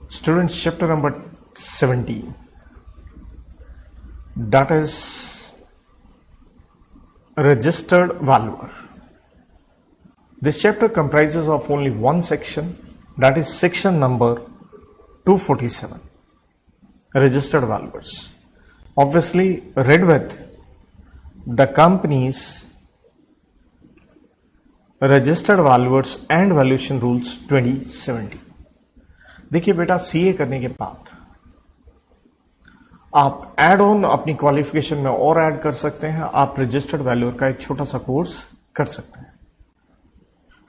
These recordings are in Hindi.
Students, chapter number 17. That is registered valuer. This chapter comprises of only one section, that is section number 247. Registered valuers. Obviously read with the company's registered valuers and valuation rules 2017. देखिए बेटा, सीए करने के बाद आप एड ऑन अपनी क्वालिफिकेशन में और ऐड कर सकते हैं। आप रजिस्टर्ड वैल्यूअर का एक छोटा सा कोर्स कर सकते हैं,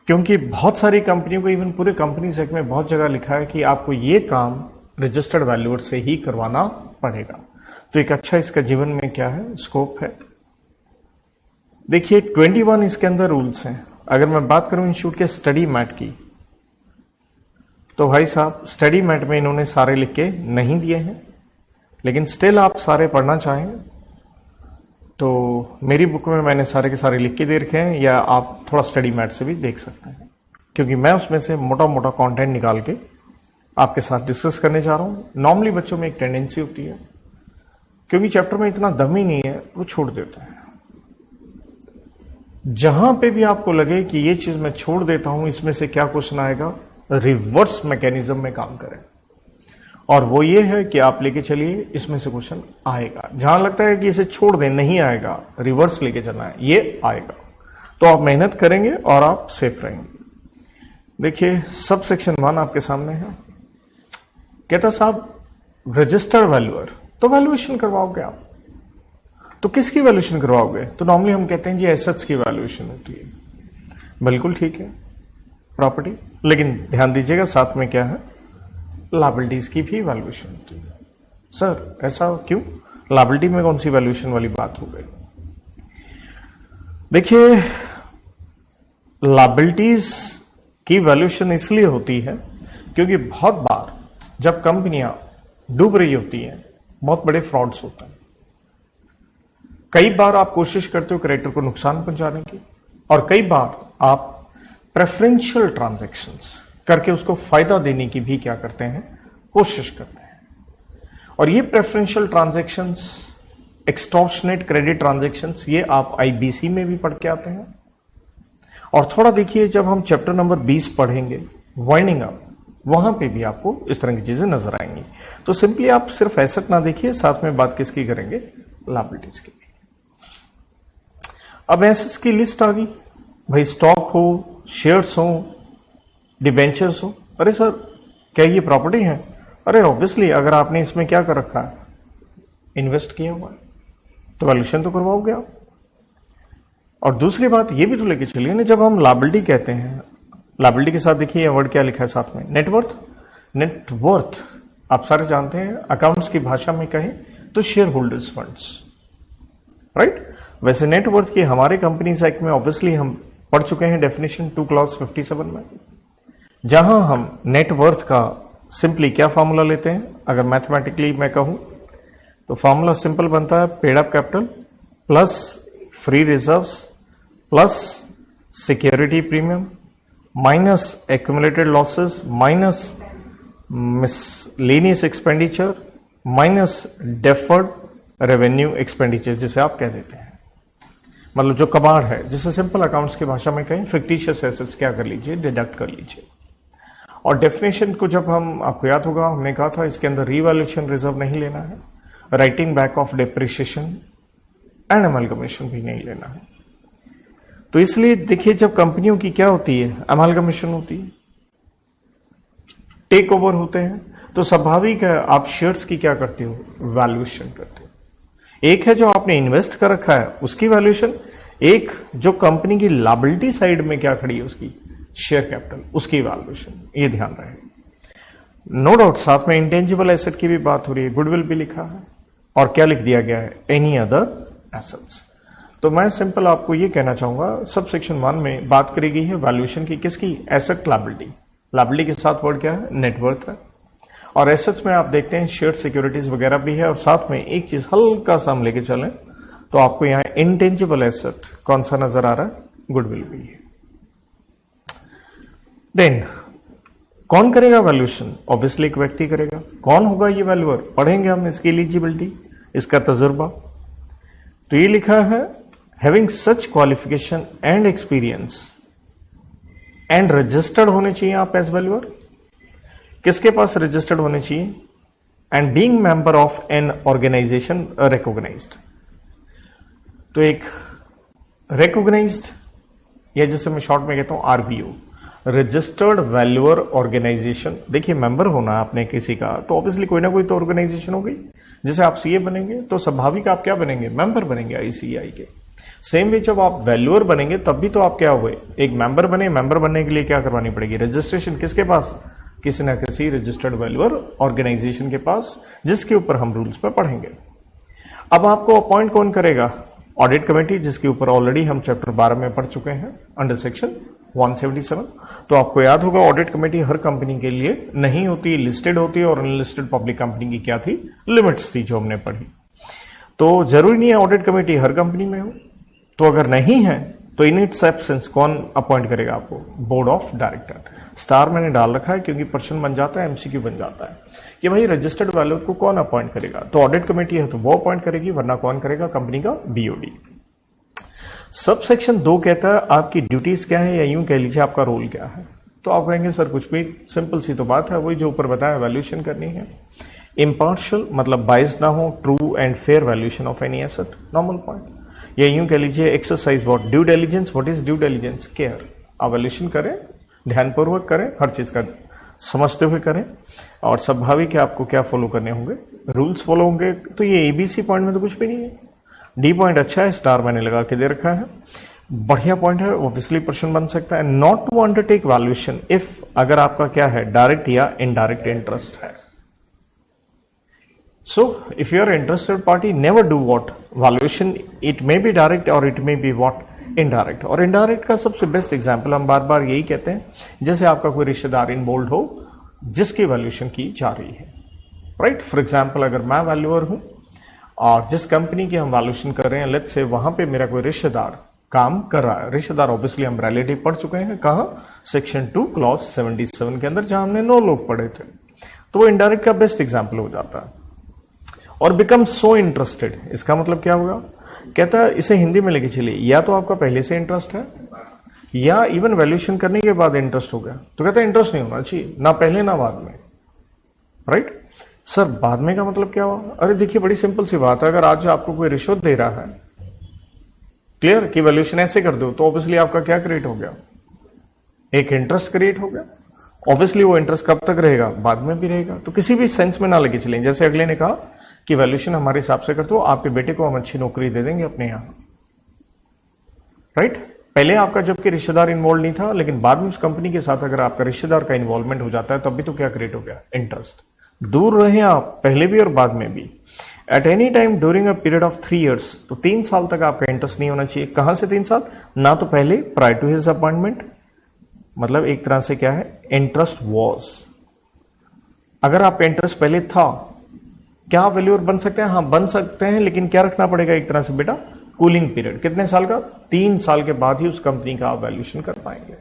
क्योंकि बहुत सारी कंपनियों को, इवन पूरे कंपनी एक्ट में बहुत जगह लिखा है कि आपको ये काम रजिस्टर्ड वैल्यूअर से ही करवाना पड़ेगा। तो एक अच्छा इसका जीवन में क्या है, स्कोप है। देखिए 21 इसके अंदर रूल्स हैं। अगर मैं बात करूं इंस्टीट्यूट के स्टडी मैट की, तो भाई साहब स्टडी मैट में इन्होंने सारे लिख के नहीं दिए हैं, लेकिन स्टिल आप सारे पढ़ना चाहें तो मेरी बुक में मैंने सारे के सारे लिख के दे रखे हैं, या आप थोड़ा स्टडी मैट से भी देख सकते हैं, क्योंकि मैं उसमें से मोटा मोटा कंटेंट निकाल के आपके साथ डिस्कस करने जा रहा हूं। नॉर्मली बच्चों में एक टेंडेंसी होती है, क्योंकि चैप्टर में इतना दम ही नहीं है, वो छोड़ देते हैं। जहां पे भी आपको लगे कि ये चीज मैं छोड़ देता हूं, इसमें से क्या क्वेश्चन आएगा, रिवर्स मैकेनिज्म में काम करें, और वो ये है कि आप लेके चलिए इसमें से क्वेश्चन आएगा। जहां लगता है कि इसे छोड़ दें, नहीं आएगा, रिवर्स लेके चलना है, ये आएगा, तो आप मेहनत करेंगे और आप सेफ रहेंगे। देखिए सब सेक्शन 1 आपके सामने है। कहता साहब रजिस्टर्ड वैल्यूअर, तो वैल्यूएशन करवाओगे आप, तो किसकी वैल्यूएशन करवाओगे? तो नॉर्मली हम कहते हैं जी एसेट्स की वैल्यूएशन होती है। बिल्कुल ठीक है, प्रॉपर्टी, लेकिन ध्यान दीजिएगा साथ में क्या है, लायबिलिटीज की भी वैल्यूएशन होती है। सर ऐसा क्यों, लायबिलिटी में कौन सी वैल्यूएशन वाली बात हो गई? देखिए लायबिलिटीज की वैल्यूएशन इसलिए होती है क्योंकि बहुत बार जब कंपनियां डूब रही होती हैं, बहुत बड़े फ्रॉड्स होते हैं। कई बार आप कोशिश करते हो क्रेडिटर को नुकसान पहुंचाने की, और कई बार आप प्रेफरेंशियल ट्रांजैक्शंस करके उसको फायदा देने की भी क्या करते हैं, कोशिश करते हैं। और ये प्रेफरेंशियल ट्रांजैक्शंस, एक्सटॉर्शनेट क्रेडिट ट्रांजैक्शंस, ये आप आईबीसी में भी पढ़ के आते हैं। और थोड़ा देखिए जब हम चैप्टर नंबर 20 पढ़ेंगे, वाइंडिंग अप, वहां पे भी आपको इस तरह की चीजें नजर आएंगी। तो सिंपली आप सिर्फ एसेट ना देखिए, साथ में बात किसकी करेंगे, लायबिलिटीज की। अब एसेट्स की लिस्ट आ गई भाई, स्टॉक हो, शेयर्स हो, डिबेंचर्स हो। अरे सर क्या ये प्रॉपर्टी है? अरे ऑब्वियसली, अगर आपने इसमें क्या कर रखा है, इन्वेस्ट किया हुआ है, तो वैल्यूएशन तो करवाओगे आप। और दूसरी बात ये भी तो लेके चलिए ना, जब हम लायबिलिटी कहते हैं, लायबिलिटी के साथ देखिए वर्ड क्या लिखा है साथ में, नेटवर्थ। नेटवर्थ आप सारे जानते हैं, अकाउंट्स की भाषा में कहें तो शेयर होल्डर्स फंड्स, राइट। वैसे नेटवर्थ की हमारे कंपनीज एक्ट में ऑब्वियसली हम पढ़ चुके हैं डेफिनेशन 2 क्लॉज 57 में, जहां हम नेटवर्थ का सिंपली क्या फॉर्मूला लेते हैं। अगर मैथमेटिकली मैं कहूं तो फॉर्मूला सिंपल बनता है, paid up capital plus free reserves plus security premium minus accumulated losses minus miscellaneous expenditure minus deferred revenue expenditure, जिसे आप कह देते हैं, मतलब जो कबाड़ है, जिसे सिंपल अकाउंट्स की भाषा में कहें फिक्टिशियस एसेट्स क्या कर लीजिए, डिडक्ट कर लीजिए। और डेफिनेशन को जब हम, आपको याद होगा हमने कहा था इसके अंदर रीवैल्यूएशन रिजर्व नहीं लेना है, writing back of depreciation and amalgamation भी नहीं लेना है। तो इसलिए देखिए जब कंपनियों की क्या होती है, अमलगमेशन होती है, टेक ओवर होते हैं, तो स्वाभाविक है आप शेयर्स की क्या करते हो, वैल्यूएशन करते हो। एक है जो आपने इन्वेस्ट कर रखा है उसकी वैल्यूएशन, एक जो कंपनी की लायबिलिटी साइड में क्या खड़ी है उसकी शेयर कैपिटल, उसकी वैल्यूएशन, ये ध्यान रहे। नो डाउट साथ में इंटेंजिबल एसेट की भी बात हो रही है, गुडविल भी लिखा है, और क्या लिख दिया गया है, एनी अदर एसेट्स। तो मैं सिंपल आपको ये कहना चाहूंगा, सब सेक्शन 1 में बात करी गई है वैल्यूएशन की, किसकी, एसेट लायबिलिटी। लायबिलिटी के साथ वर्ड क्या है, नेटवर्थ है। और एसेट्स में आप देखते हैं शेयर सिक्योरिटीज वगैरह भी है, और साथ में एक चीज हल्का सा हम लेके चलें तो आपको यहां इंटेंजिबल एसेट कौन सा नजर आ रहा है, गुडविल भी है। देन कौन करेगा वैल्यूएशन? ऑब्वियसली एक व्यक्ति करेगा। कौन होगा ये वैल्यूअर? पढ़ेंगे हम इसकी एलिजिबिलिटी, इसका तजुर्बा। तो ये लिखा है having such qualification and experience and registered होने चाहिए आप एज वैल्यूअर। किसके पास रजिस्टर्ड होने चाहिए? And being member of an organisation recognised. तो एक रिकॉग्नाइज्ड, या जैसे मैं शॉर्ट में कहता हूं आरवीओ, रजिस्टर्ड वैल्यूअर ऑर्गेनाइजेशन। देखिए मेंबर होना आपने किसी का, तो ऑब्वियसली कोई ना कोई तो ऑर्गेनाइजेशन हो गई। जैसे आप सीए बनेंगे तो स्वाभाविक आप क्या बनेंगे? मेंबर बनेंगे आईसीआई के। सेम वे जब आप वैल्यूअर बनेंगे तब भी तो आप क्या हुए? एक मेंबर बने। मेंबर बनने के लिए क्या करवानी पड़ेगी? रजिस्ट्रेशन। किसके पास? किसी ना किसी रजिस्टर्ड वैल्यूअर ऑर्गेनाइजेशन के पास, जिसके ऊपर हम रूल्स पे पढ़ेंगे। अब आपको अपॉइंट कौन करेगा? ऑडिट कमेटी, जिसके ऊपर ऑलरेडी हम चैप्टर 12 में पढ़ चुके हैं अंडर सेक्शन 177। तो आपको याद होगा ऑडिट कमेटी हर कंपनी के लिए नहीं होती, लिस्टेड होती है, और अनलिस्टेड पब्लिक कंपनी की क्या थी? लिमिट्स थी जो हमने पढ़ी। तो जरूरी नहीं है ऑडिट कमेटी हर कंपनी में हो। तो अगर नहीं है तो इन इट्स एब्सेंस कौन अपॉइंट करेगा आपको? Board of director. स्टार मैंने डाल रखा है क्योंकि प्रश्न बन जाता है, एमसीक्यू बन जाता है कि भाई रजिस्टर्ड वैल्यूअर को कौन अपॉइंट करेगा? तो ऑडिट कमेटी है तो वो अपॉइंट करेगी, वरना कौन करेगा? कंपनी का बीओडी। सब सेक्शन 2 कहता है आपकी ड्यूटीज क्या है, या यूं कह लीजिए आपका रोल क्या है। तो आप कहेंगे सर कुछ भी, सिंपल सी तो बात है, वही जो ऊपर बताया, वैल्यूएशन करनी है। इम्पार्शियल मतलब बायस ना हो, true and fair valuation of any asset, normal point. या यूं कह लीजिए exercise what? Due diligence. What is due diligence? Care. आप वैल्यूएशन करें, ध्यानपूर्वक करें, हर चीज का समझते हुए करें, और स्वाभाविक है आपको क्या फॉलो करने होंगे? रूल्स फॉलो होंगे। तो ये एबीसी पॉइंट में तो कुछ भी नहीं है। डी पॉइंट अच्छा है, स्टार मैंने लगा के दे रखा है, बढ़िया पॉइंट है, ऑब्वियसली प्रश्न बन सकता है। Not to undertake valuation if, अगर आपका क्या है? डायरेक्ट या इनडायरेक्ट इंटरेस्ट है। So, if you are interested party, never do what? Valuation. It may be direct or it may be what? Indirect. और indirect का सबसे बेस्ट एग्जाम्पल हम बार बार यही कहते हैं, जैसे आपका कोई रिश्तेदार इन्वॉल्व हो जिसकी वैल्यूएशन की जा रही है, राइट? फॉर एग्जाम्पल अगर मैं वैल्यूअर हूं और जिस कंपनी की हम वैल्यूएशन कर रहे हैं, लेट्स से वहां पे मेरा कोई रिश्तेदार काम कर रहा है। रिश्तेदार ऑब्वियसली हम रिलेटिव पढ़ चुके हैं, कहां? सेक्शन 2 क्लॉज 77 के अंदर, जहां हमने 9 लोग पढ़े थे। तो वो इनडायरेक्ट का बेस्ट एग्जाम्पल हो जाता है। और बिकम सो इंटरेस्टेड, इसका मतलब क्या होगा? कहता है इसे हिंदी में लेके चलिए, या तो आपका पहले से इंटरेस्ट है या इवन वैल्यूएशन करने के बाद इंटरेस्ट हो गया। तो कहता है इंटरेस्ट नहीं होना चाहिए, ना पहले ना बाद में, राइट? सर बाद में का मतलब क्या हुआ? अरे देखिए बड़ी सिंपल सी बात है, अगर आज आपको कोई रिश्वत दे रहा है, क्लियर, कि वैल्यूएशन ऐसे कर दो, तो ऑब्वियसली आपका क्या क्रिएट हो गया? एक इंटरेस्ट क्रिएट हो गया। ऑब्वियसली वो इंटरेस्ट कब तक रहेगा? बाद में भी रहेगा। तो किसी भी सेंस में ना लेके चलें। जैसे अगले ने कहा कि वैल्यूएशन हमारे हिसाब से कर दो, आपके बेटे को हम अच्छी नौकरी दे देंगे अपने यहां, राइट? पहले आपका जबकि रिश्तेदार इन्वॉल्व नहीं था, लेकिन बाद में उस कंपनी के साथ अगर आपका रिश्तेदार का इन्वॉल्वमेंट हो जाता है, तब भी तो क्या क्रिएट हो गया? इंटरेस्ट। दूर रहे आप पहले भी और बाद में भी। At any time during a period of 3 years, तो 3 साल तक आपका इंटरेस्ट नहीं होना चाहिए। कहां से 3 साल? ना तो पहले प्रायर टू हिज अपॉइंटमेंट, मतलब एक तरह से क्या है? Interest was. अगर आपका इंटरेस्ट पहले था, क्या वैल्यूअर बन सकते हैं? हाँ बन सकते हैं, लेकिन क्या रखना पड़ेगा एक तरह से बेटा? Cooling period. कितने साल का? 3 साल के बाद ही उस कंपनी का आप वैल्यूएशन कर पाएंगे।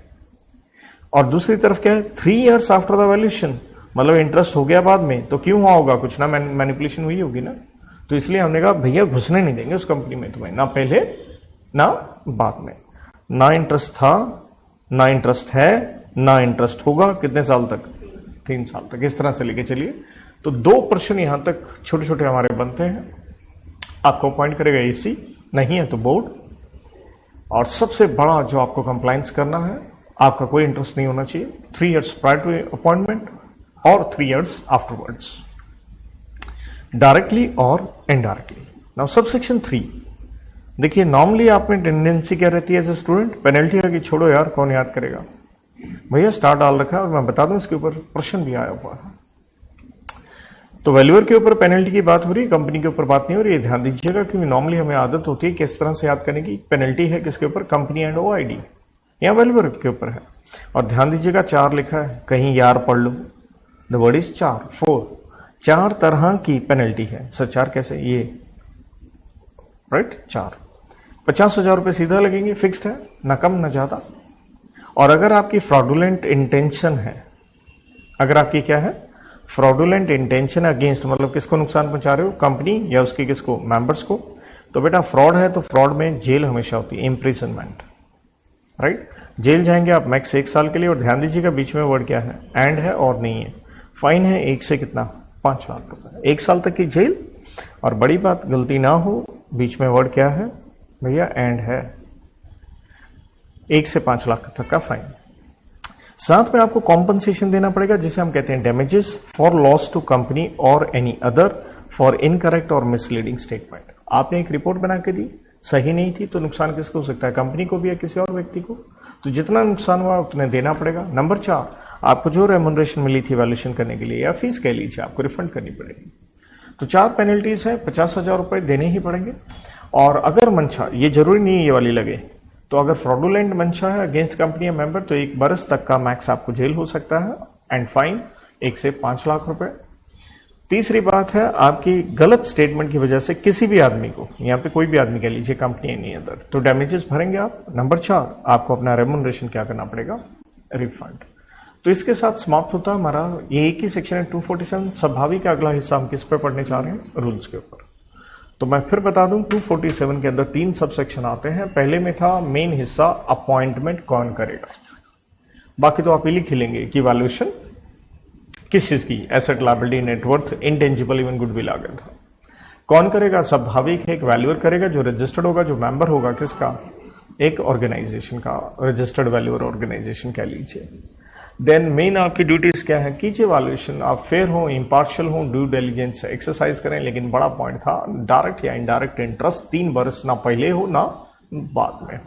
और दूसरी तरफ क्या है? 3 years आफ्टर द वैल्यूएशन, मतलब इंटरेस्ट हो गया बाद में, तो क्यों हुआ होगा? कुछ ना मैनिपुलेशन हुई होगी ना। तो इसलिए हमने कहा भैया घुसने नहीं देंगे उस कंपनी में तुम्हें, ना पहले ना बाद में। ना इंटरेस्ट था, ना इंटरेस्ट है, ना इंटरेस्ट होगा। कितने साल तक? 3 साल तक। इस तरह से लेके चलिए। तो 2 प्रश्न यहां तक छोटे छोटे हमारे बनते हैं। आपको अपॉइंट करेगा एसी, नहीं है तो बोर्ड। और सबसे बड़ा जो आपको कंप्लायंस करना है, आपका कोई इंटरेस्ट नहीं होना चाहिए। 3 years प्रायर टू अपॉइंटमेंट और 3 years आफ्टरवर्ड्स, डायरेक्टली और इनडायरेक्टली। नाउ सबसेक्शन 3 देखिए, नॉर्मली आप में टेंडेंसी क्या रहती है एज ए स्टूडेंट? पेनल्टी है कि छोड़ो यार कौन याद करेगा। भैया स्टार डाल रखा है और मैं बता दूं इसके ऊपर प्रश्न भी आया हुआ है। तो वैल्यूअर के ऊपर पेनल्टी की बात हो रही है, कंपनी के ऊपर बात नहीं हो रही है। ध्यान दीजिएगा क्योंकि नॉर्मली हमें आदत होती है किस तरह से याद करने की। पेनल्टी है किसके ऊपर? कंपनी एंड ओआईडी, या वैल्यूअर के ऊपर है। और ध्यान दीजिएगा 4 लिखा है, कहीं यार पढ़ लो। द वर्ड इज 4 4 तरह की पेनल्टी है। सर 4 कैसे? ये राइट 4 50,000 रुपए सीधा लगेंगे, फिक्स्ड है, ना कम ना ज्यादा। और अगर आपकी फ्रॉडुलेंट इंटेंशन है अगर आपकी क्या है फ्रॉडुलेंट इंटेंशन अगेंस्ट, मतलब किसको नुकसान पहुंचा रहे हो, कंपनी या उसके किसको, मेंबर्स को, तो बेटा फ्रॉड है तो फ्रॉड में जेल हमेशा होती है, इम्प्रिजनमेंट, राइट। जेल जाएंगे आप मैक्स 1 साल के लिए, और ध्यान दीजिएगा बीच में वर्ड क्या है, एंड है और नहीं है। फाइन है 1 से कितना 5 लाख रुपए, 1 साल तक की जेल। और बड़ी बात, गलती ना हो, बीच में वर्ड क्या है भैया, एंड है, 1 से 5 लाख तक का फाइन। साथ में आपको कॉम्पनसेशन देना पड़ेगा, जिसे हम कहते हैं damages for loss to company और एनी अदर फॉर इनकरेक्ट और मिसलीडिंग स्टेटमेंट। आपने एक रिपोर्ट बना के दी, सही नहीं थी, तो नुकसान किसको हो सकता है, कंपनी को भी या किसी और व्यक्ति को। तो जितना नुकसान हुआ उतने देना पड़ेगा। नंबर 4, आपको जो रेम्युनरेशन मिली थी वैल्यूएशन करने के लिए या फीस कह लीजिए, आपको रिफंड करनी पड़ेगी। तो 4 पेनल्टीज है, 50,000 रुपए देने ही पड़ेंगे। और अगर मंशा, ये जरूरी नहीं ये वाली लगे, तो अगर फ्रॉडुलेंट मंशा है अगेंस्ट कंपनी या मेंबर, तो 1 बरस तक का मैक्स आपको जेल हो सकता है, एंड फाइन 1 से 5 लाख रुपए। तीसरी बात है, आपकी गलत स्टेटमेंट की वजह से किसी भी आदमी को, यहां पे कोई भी आदमी कह लीजिए, कंपनी नहीं अदर, तो डैमेजेस भरेंगे आप। नंबर 4, आपको अपना रेम्युनरेशन क्या करना पड़ेगा, रिफंड। तो इसके साथ समाप्त होता है हमारा ये एक ही सेक्शन है 247। स्वाभाविक का अगला हिस्सा हम किस पे पढ़ने चाह रहे हैं, रूल्स के ऊपर। तो मैं फिर बता दूं 247 के अंदर 3 सब सेक्शन आते हैं। पहले में था मेन हिस्सा अपॉइंटमेंट कौन करेगा, बाकी तो आप ही लिख लेंगे कि वैल्यूएशन किस चीज की, asset, liability, net worth, intangible, even goodwill आ गया था। कौन करेगा, स्वाभाविक है एक वैल्यूअर करेगा, जो रजिस्टर्ड होगा, जो मेंबर होगा किसका, एक ऑर्गेनाइजेशन का, रजिस्टर्ड वैल्यूअर ऑर्गेनाइजेशन कह लीजिए। देन मेन आपकी ड्यूटीज क्या है, कीजिए वैल्यूएशन, आप फेयर हो, इम्पार्शियल हो, ड्यू डिलिजेंस एक्सरसाइज करें। लेकिन बड़ा पॉइंट था, डायरेक्ट या इनडायरेक्ट इंटरेस्ट 3 वर्ष ना पहले हो ना बाद में।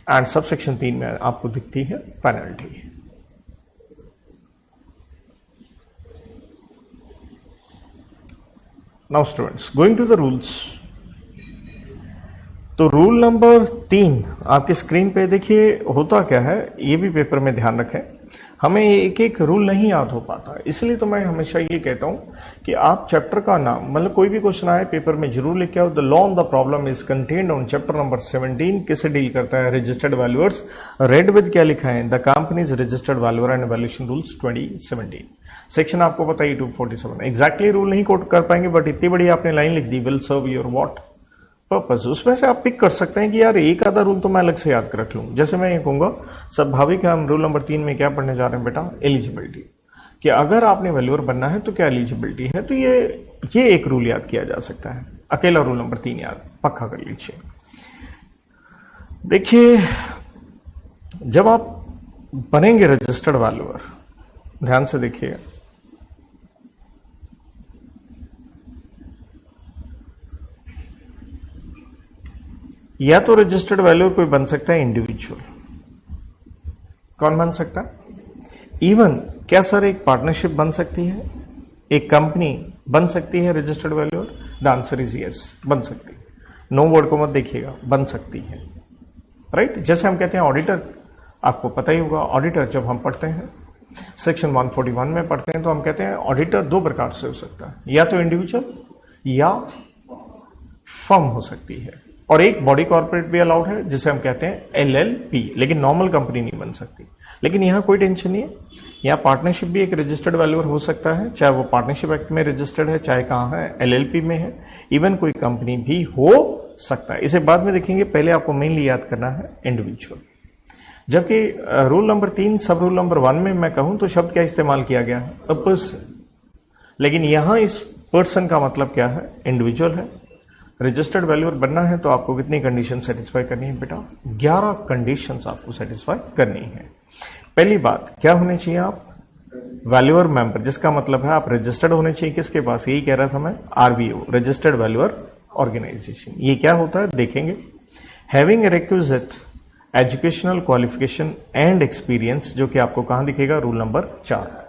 एंड सब सेक्शन 3 में आपको दिखती है penalty. Now students, going to the rules. तो रूल नंबर 3 आपकी स्क्रीन पे देखिए, होता क्या है, ये भी पेपर में ध्यान रखें, हमें एक एक रूल नहीं याद हो पाता, इसलिए तो मैं हमेशा ये कहता हूं कि आप चैप्टर का नाम, मतलब कोई भी क्वेश्चन आए पेपर में जरूर लिख के आओ। The law on the problem is contained on chapter number 17। किससे डील करता है, रजिस्टर्ड वैल्यूअर्स। रेड विद क्या लिखा है, the companies registered valuer and valuation rules 2017। Section आपको पता ही 247। एग्जैक्टली रूल नहीं कोट कर पाएंगे, बट इतनी बड़ी आपने लाइन लिख दी, will serve your what purpose. उसमें से आप पिक कर सकते हैं कि यार एक आधा रूल तो मैं अलग से याद कर रख लूं। जैसे मैं ये कहूंगा, स्वाभाविक है हम रूल नंबर 3 में क्या पढ़ने जा रहे हैं बेटा, एलिजिबिलिटी, कि अगर आपने वैल्यूअर बनना है तो क्या एलिजिबिलिटी है। तो ये एक रूल याद किया जा सकता है, अकेला रूल नंबर 3 याद पक्का कर लीजिए। देखिए, जब आप बनेंगे रजिस्टर्ड वैल्यूअर, ध्यान से देखिए, या तो रजिस्टर्ड वैल्यूअर कोई बन सकता है इंडिविजुअल। कौन बन सकता है, इवन क्या सर एक पार्टनरशिप बन सकती है, एक कंपनी बन सकती है registered valuer. The answer is yes, बन सकती है। नो वर्ड को मत देखिएगा, बन सकती है, राइट। जैसे हम कहते हैं ऑडिटर, आपको पता ही होगा, ऑडिटर जब हम पढ़ते हैं सेक्शन 141 में पढ़ते हैं, तो हम कहते हैं ऑडिटर 2 प्रकार से हो सकता है, या तो इंडिविजुअल या फर्म हो सकती है, और एक बॉडी कॉर्पोरेट भी अलाउड है जिसे हम कहते हैं एलएलपी, लेकिन नॉर्मल कंपनी नहीं बन सकती। लेकिन यहां कोई टेंशन नहीं है, यहां पार्टनरशिप भी एक रजिस्टर्ड वैल्यूअर हो सकता है, चाहे वो पार्टनरशिप एक्ट में रजिस्टर्ड है, चाहे कहां है, एलएलपी में है, इवन कोई कंपनी भी हो सकता है। इसे बाद में देखेंगे, पहले आपको मेनली याद करना है इंडिविजुअल। जबकि रूल नंबर 3 सब रूल नंबर 1 में मैं कहूं तो शब्द क्या इस्तेमाल किया गया है, अ पर्सन, लेकिन यहां इस पर्सन का मतलब क्या है, इंडिविजुअल है। रजिस्टर्ड वैल्यूअर बनना है तो आपको कितनी कंडीशन सेटिस्फाई करनी है बेटा, 11 कंडीशंस आपको सेटिस्फाई करनी है। पहली बात, क्या होने चाहिए आप, वैल्यूअर मेंबर, जिसका मतलब है आप रजिस्टर्ड होने चाहिए किसके पास, यही कह रहा था मैं, आरवीओ, रजिस्टर्ड वैल्यूअर ऑर्गेनाइजेशन। ये क्या होता है देखेंगे, having requisite educational qualification and experience, जो कि आपको कहां दिखेगा, रूल नंबर 4।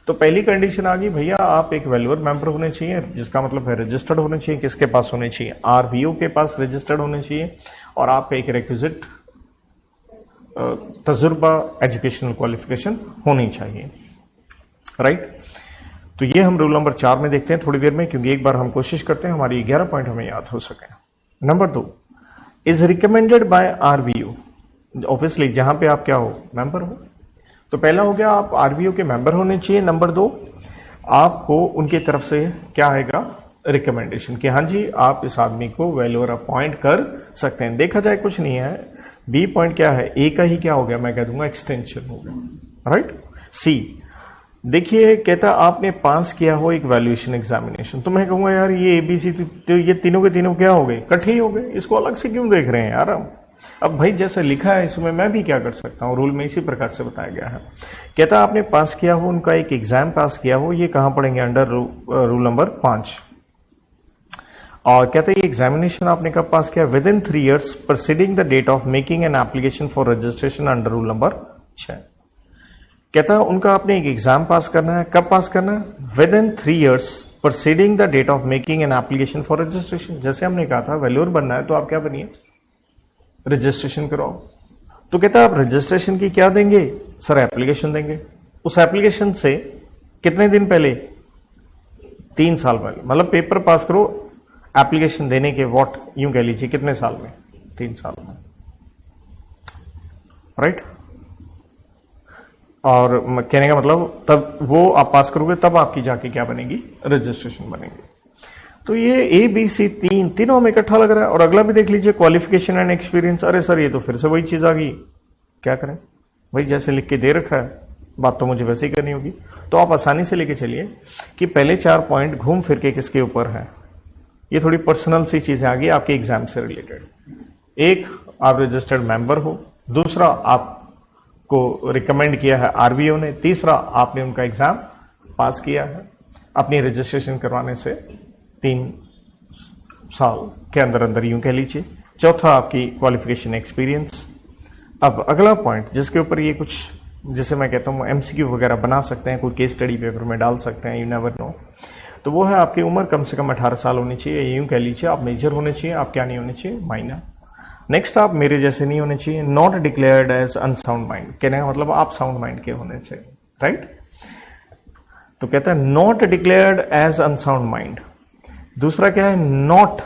तो पहली कंडीशन आ गई भैया, आप एक वैल्यूअर मेंबर होने चाहिए, जिसका मतलब है रजिस्टर्ड होने चाहिए, किसके पास होने चाहिए, आरवीओ के पास रजिस्टर्ड होने चाहिए, और आप एक रिक्विजिट तजुर्बा एजुकेशनल क्वालिफिकेशन होनी चाहिए, राइट। तो ये हम रूल नंबर 4 में देखते हैं थोड़ी देर में, क्योंकि एक बार हम कोशिश करते हैं हमारी 11 पॉइंट हमें याद हो सके। Number 2, is recommended by RVO, obviously जहां पे आप क्या हो, मेंबर हो, तो पहला हो गया, आप आरबीओ के मेंबर होने चाहिए। नंबर 2, आपको उनकी तरफ से क्या आएगा, रिकमेंडेशन कि हाँ जी आप इस आदमी को वैल्यूअर अपॉइंट कर सकते हैं। देखा जाए कुछ नहीं है। बी पॉइंट क्या है, ए का ही क्या हो गया, मैं कह दूंगा एक्सटेंशन हो गया, राइट। सी देखिए, कहता आपने पास किया हो एक वैल्यूएशन एग्जामिनेशन, तो मैं कहूंगा यार ये एबीसी तो ये तीनों के तीनों क्या हो गए, इकट्ठे ही हो गए, इसको अलग से क्यों देख रहे हैं यार हम। अब भाई जैसे लिखा है इसमें मैं भी क्या कर सकता हूं, रूल में इसी प्रकार से बताया गया है। कहता आपने पास किया हो, उनका एक एग्जाम पास किया हो, ये कहां पढ़ेंगे, अंडर रूल नंबर 5। और कहते हैं एग्जामिनेशन आपने कब पास किया, within 3 years proceeding the date of making an application for registration under rule number 6। कहता है उनका आपने एक एग्जाम पास करना है, कब पास करना है, within 3 years proceeding the date of making an application for registration. जैसे हमने कहा था वैल्यूअर बनना है तो आप क्या बनिए, रजिस्ट्रेशन कराओ। तो कहता है आप रजिस्ट्रेशन की क्या देंगे, सर एप्लीकेशन देंगे। उस एप्लीकेशन से कितने दिन पहले, 3 साल पहले, मतलब पेपर पास करो एप्लीकेशन देने के वॉट यूं कह लीजिए कितने साल में, 3 साल में, राइट। और कहने का मतलब तब वो आप पास करोगे तब आपकी जाके क्या बनेगी, रजिस्ट्रेशन बनेगी। तो ये ए बी सी तीनों में इकट्ठा लग रहा है। और अगला भी देख लीजिए, क्वालिफिकेशन एंड एक्सपीरियंस। अरे सर ये तो फिर से वही चीज आ गई, क्या करें भाई, जैसे लिख के दे रखा है बात तो मुझे वैसे ही करनी होगी। तो आप आसानी से लेके चलिए कि पहले 4 पॉइंट घूम फिर के किसके ऊपर है, ये थोड़ी पर्सनल सी चीजें आ गई आपके एग्जाम से रिलेटेड। एक, आप रजिस्टर्ड मेंबर हो। दूसरा, आपको रिकमेंड किया है आरबीओ ने। तीसरा, आपने उनका एग्जाम पास किया है अपनी रजिस्ट्रेशन करवाने से 3 साल के अंदर अंदर यूं कह लीजिए। चौथा, आपकी क्वालिफिकेशन एक्सपीरियंस। अब अगला पॉइंट जिसके ऊपर ये कुछ, जिसे मैं कहता हूं एमसीक्यू वगैरह बना सकते हैं, कोई केस स्टडी पेपर में डाल सकते हैं, यू नेवर नो। तो वो है आपकी उम्र कम से कम 18 साल होनी चाहिए, यूं कह लीजिए। आप मेजर होने चाहिए, आप क्या नहीं होने चाहिए, माइनर। नेक्स्ट, आप मेरे जैसे नहीं होने चाहिए, not declared as unsound mind. कहने का मतलब आप साउंड माइंड के होने चाहिए, राइट। तो कहता है not declared as unsound mind. दूसरा क्या है, नॉट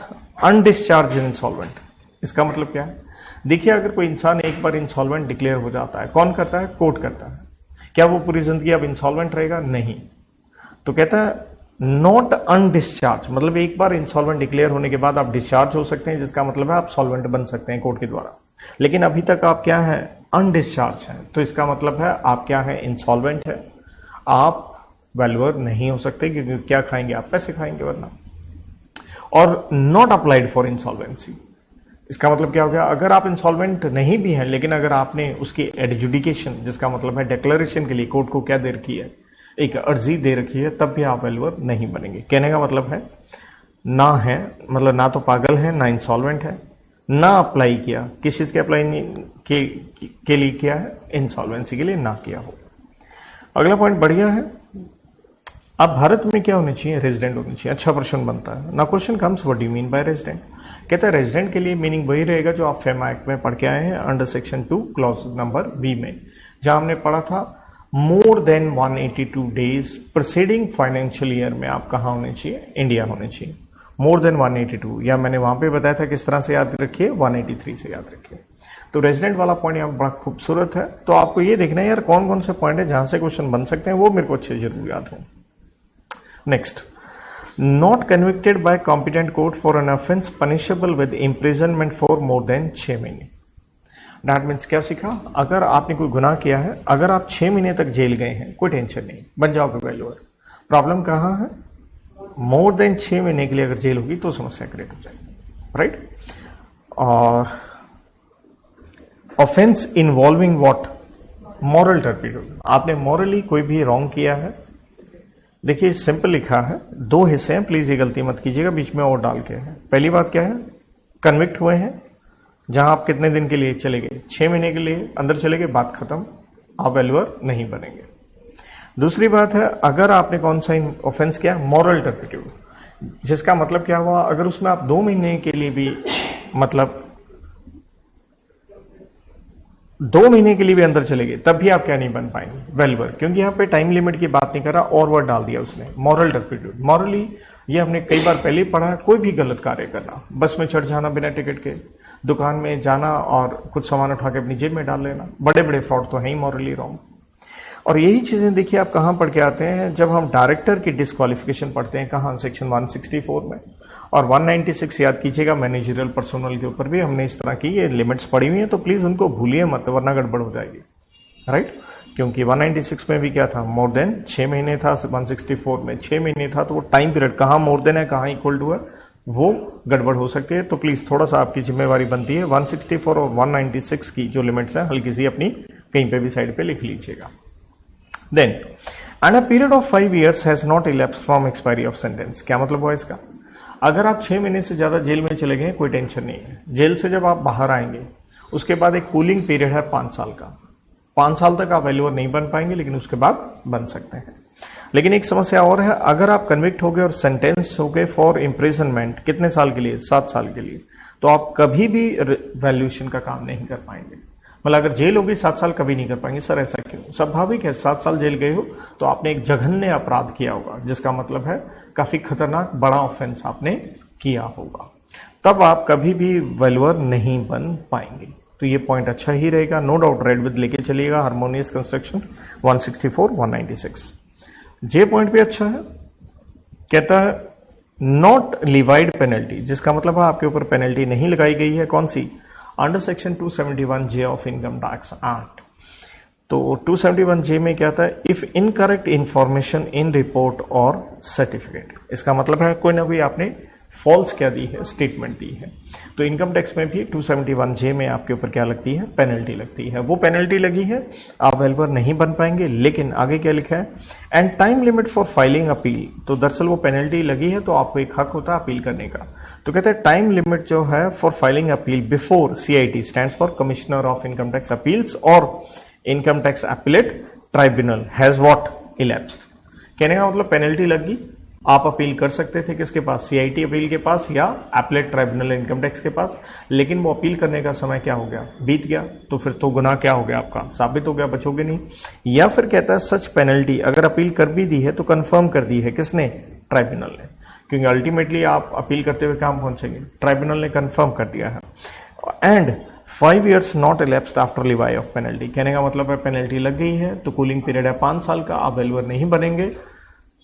अनडिस्चार्ज इंसॉल्वेंट। इसका मतलब क्या है, देखिए अगर कोई इंसान एक बार इंसॉल्वेंट डिक्लेयर हो जाता है, कौन करता है, कोर्ट करता है, क्या वो पूरी जिंदगी अब इंसॉल्वेंट रहेगा, नहीं। तो कहता है नॉट अनडिस्चार्ज, मतलब एक बार इंसॉल्वेंट डिक्लेयर होने के बाद आप डिस्चार्ज हो सकते हैं, जिसका मतलब है आप सॉल्वेंट बन सकते हैं कोर्ट के द्वारा। लेकिन अभी तक आप क्या है, अनडिस्चार्ज है, तो इसका मतलब है आप क्या है, इंसॉल्वेंट है, आप वैल्यूअर नहीं हो सकते, क्योंकि क्या खाएंगे आप, पैसे खाएंगे वरना। और नॉट अप्लाइड फॉर इंसॉल्वेंसी, इसका मतलब क्या हो गया, अगर आप इंसॉल्वेंट नहीं भी हैं लेकिन अगर आपने उसकी एडजुडिकेशन, जिसका मतलब है डिक्लेरेशन के लिए कोर्ट को क्या दे रखी है, एक अर्जी दे रखी है, तब भी आप वैल्यूअर नहीं बनेंगे। कहने का मतलब है ना है, मतलब ना तो पागल है, ना इंसॉल्वेंट है, ना अप्लाई किया, किस चीज के अप्लाई के लिए किया है, इंसॉल्वेंसी के लिए ना किया हो। अगला पॉइंट बढ़िया है। अब भारत में क्या होने चाहिए, रेजिडेंट होने चाहिए। अच्छा प्रश्न बनता है ना, question comes what do you mean by resident. कहता है रेजिडेंट के लिए मीनिंग वही रहेगा जो आप फेमा एक्ट में पढ़ के आए हैं under section 2 clause number B में, जहां हमने पढ़ा था more than 182 days preceding financial year में आप कहां होने चाहिए, इंडिया होने चाहिए। मोर देन 182, या मैंने वहां पे बताया था किस तरह से याद रखिए, 183 से याद रखिए। तो रेजिडेंट वाला पॉइंट यहाँ बड़ा खूबसूरत है। तो आपको ये देखना है यार कौन कौन से पॉइंट है जहां से क्वेश्चन बन सकते हैं, वो मेरे को अच्छे जरूर याद हो। Next, not convicted bye competent court for an offence punishable with imprisonment for more than 6 महीने। दैट मीन्स क्या सीखा, अगर आपने कोई गुनाह किया है, अगर आप 6 महीने तक जेल गए हैं, कोई टेंशन नहीं, बन जाओगे वैल्यूअर। प्रॉब्लम कहां है, मोर देन 6 महीने के लिए अगर जेल होगी तो समस्या क्रिएट हो जाएगी, राइट। और offence involving what, moral turpitude, आपने मॉरली कोई भी रॉन्ग किया है। देखिए सिंपल लिखा है, 2 हिस्से हैं, प्लीज ये गलती मत कीजिएगा, बीच में और डाल के है। पहली बात क्या है, कन्विक्ट हुए हैं, जहां आप कितने दिन के लिए चले गए, 6 महीने के लिए अंदर चले गए, बात खत्म, आप वैल्यूअर नहीं बनेंगे। दूसरी बात है, अगर आपने कौन सा ऑफेंस किया, मॉरल टर्पिट्यूड, जिसका मतलब क्या हुआ, अगर उसमें आप 2 महीने के लिए भी, मतलब 2 महीने के लिए भी अंदर चले गए, तब भी आप क्या नहीं बन पाएंगे, वैल्यूअर, क्योंकि यहां पे टाइम लिमिट की बात नहीं कर रहा, और वर्ड डाल दिया उसने, मॉरल टर्पिट्यूड। मॉरली ये हमने कई बार पहले ही पढ़ा है, कोई भी गलत कार्य करना, बस में चढ़ जाना बिना टिकट के, दुकान में जाना और कुछ सामान उठा के अपनी जेब में डाल लेना, बड़े बड़े फ्रॉड तो है ही मॉरली रॉन्ग। और यही चीजें देखिए आप कहां पढ़ के आते हैं, जब हम डायरेक्टर की डिस्क्वालिफिकेशन पढ़ते हैं, कहां, सेक्शन 164 में। और 196 याद कीजिएगा, मैनेजरियल पर्सोनल के ऊपर भी हमने इस तरह की ये लिमिट्स पढ़ी हुई हैं, तो प्लीज उनको भूलिए मत, वरना गड़बड़ हो जाएगी, राइट। क्योंकि 196 में भी क्या था, मोर देन 6 महीने था, 164 में 6 महीने था, तो वो टाइम पीरियड कहां मोर देन है कहां इक्वल टू है, वो गड़बड़ हो सकती है। तो प्लीज थोड़ा सा आपकी जिम्मेवारी बनती है 164 और 196 की जो लिमिट्स है हल्की सी अपनी कहीं पे भी साइड पे लिख लीजिएगा। Then end a period of 5 years has not elapsed from expiry of sentence. क्या मतलब हुआ इसका, अगर आप 6 महीने से ज्यादा जेल में चले गए कोई टेंशन नहीं है, जेल से जब आप बाहर आएंगे उसके बाद एक कूलिंग पीरियड है 5 साल का। 5 साल तक आप वैल्यूअर नहीं बन पाएंगे, लेकिन उसके बाद बन सकते हैं। लेकिन एक समस्या और है, अगर आप कन्विक्ट हो गए और सेंटेंस हो गए फॉर इम्प्रिजनमेंट कितने साल के लिए, 7 साल के लिए, तो आप कभी भी वैल्यूएशन का काम नहीं कर पाएंगे। मतलब अगर जेल होगी 7 साल कभी नहीं कर पाएंगे। सर ऐसा क्यों, स्वाभाविक है, 7 साल जेल गए हो तो आपने एक जघन्य अपराध किया होगा, जिसका मतलब है काफी खतरनाक बड़ा ऑफेंस आपने किया होगा, तब आप कभी भी वैल्यूअर नहीं बन पाएंगे। तो ये पॉइंट अच्छा ही रहेगा, नो डाउट रेड विद लेके चलिएगा, हार्मोनियस कंस्ट्रक्शन 164 196। जे पॉइंट भी अच्छा है, कहता है नॉट लिवाइड पेनल्टी, जिसका मतलब है आपके ऊपर पेनल्टी नहीं लगाई गई है। कौन सी, under section 271J of income tax act. तो 271J में क्या था, if incorrect information in report और सर्टिफिकेट, इसका मतलब है कोई ना कोई आपने फॉल्स क्या दी है, स्टेटमेंट दी है। तो इनकम टैक्स में भी 271J में आपके ऊपर क्या लगती है, पेनल्टी लगती है। वो पेनल्टी लगी है, आप वैल्यूअर नहीं बन पाएंगे। लेकिन आगे क्या लिखा है, and time limit for filing appeal. तो दरअसल वो पेनल्टी लगी है तो आपको एक हक होता है अपील करने का। तो कहते हैं टाइम लिमिट जो है for filing appeal before CIT stands for commissioner of income tax appeals और income tax appellate tribunal has what elapsed. कहने का मतलब पेनल्टी लगी, आप अपील कर सकते थे किसके पास, CIT अपील के पास या अपीलेट ट्राइब्यूनल इनकम टैक्स के पास, लेकिन वो अपील करने का समय क्या हो गया, बीत गया। तो फिर तो गुनाह क्या हो गया आपका, साबित हो गया, बचोगे नहीं। या फिर कहता है सच पेनल्टी अगर अपील कर भी दी है तो कंफर्म कर दी है किसने, ट्राइब्यूनल ने, क्योंकि अल्टीमेटली आप अपील करते हुए काम पहुंचेंगे, ट्राइब्यूनल ने कंफर्म कर दिया है। And 5 years not elapsed after Levi of penalty. कहने का मतलब है पेनल्टी लग गई है तो कूलिंग पीरियड है 5 साल का, आप वैल्यूअर नहीं बनेंगे,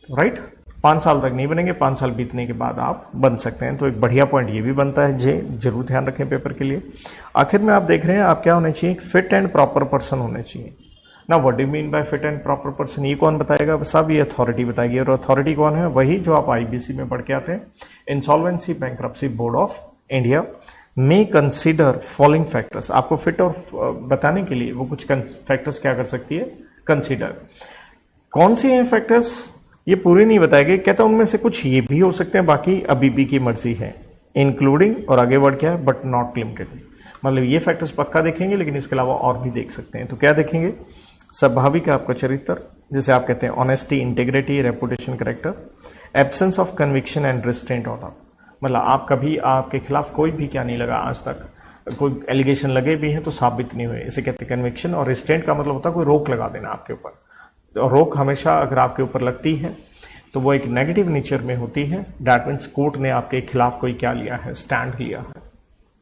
राइट। 5 साल तक नहीं बनेंगे, 5 साल बीतने के बाद आप बन सकते हैं। तो एक बढ़िया पॉइंट ये भी बनता है, जरूर ध्यान रखें पेपर के लिए। आखिर में आप देख रहे हैं आप क्या होने चाहिए, फिट एंड प्रॉपर पर्सन होने चाहिए ना। What do mean by fit and proper person, ये कौन बताएगा, सब ये अथॉरिटी बताएगी। और अथॉरिटी कौन है, वही जो आप IBC में पढ़ के आते हैं, insolvency bankruptcy board of India में कंसीडर फॉलोइंग फैक्टर्स। आपको फिट और बताने के लिए वो कुछ फैक्टर्स क्या कर सकती है, कंसीडर। कौन सी हैं फैक्टर्स, ये पूरे नहीं बताएंगे, कहता उनमें से कुछ ये भी हो सकते हैं, बाकी अभी भी की मर्जी है, इंक्लूडिंग, और आगे वर्ड क्या है, बट नॉट लिमिटेड। मतलब ये फैक्टर्स पक्का देखेंगे, लेकिन इसके अलावा और भी देख सकते हैं। तो क्या देखेंगे, स्वाभाविक है आपका चरित्र, जिसे आप कहते हैं honesty, integrity, reputation, character, absence of conviction and restraint order. मतलब आप कभी, आपके खिलाफ कोई भी क्या नहीं लगा आज तक, कोई एलिगेशन लगे भी हैं तो साबित नहीं हुए, इसे कहते हैं कन्विक्शन। और रिस्ट्रेंट का मतलब होता है कोई रोक लगा देना आपके ऊपर। और रोक हमेशा अगर आपके ऊपर लगती है तो वो एक नेगेटिव नेचर में होती है। दैट मीन्स कोर्ट ने आपके खिलाफ कोई क्या लिया है, स्टैंड लिया है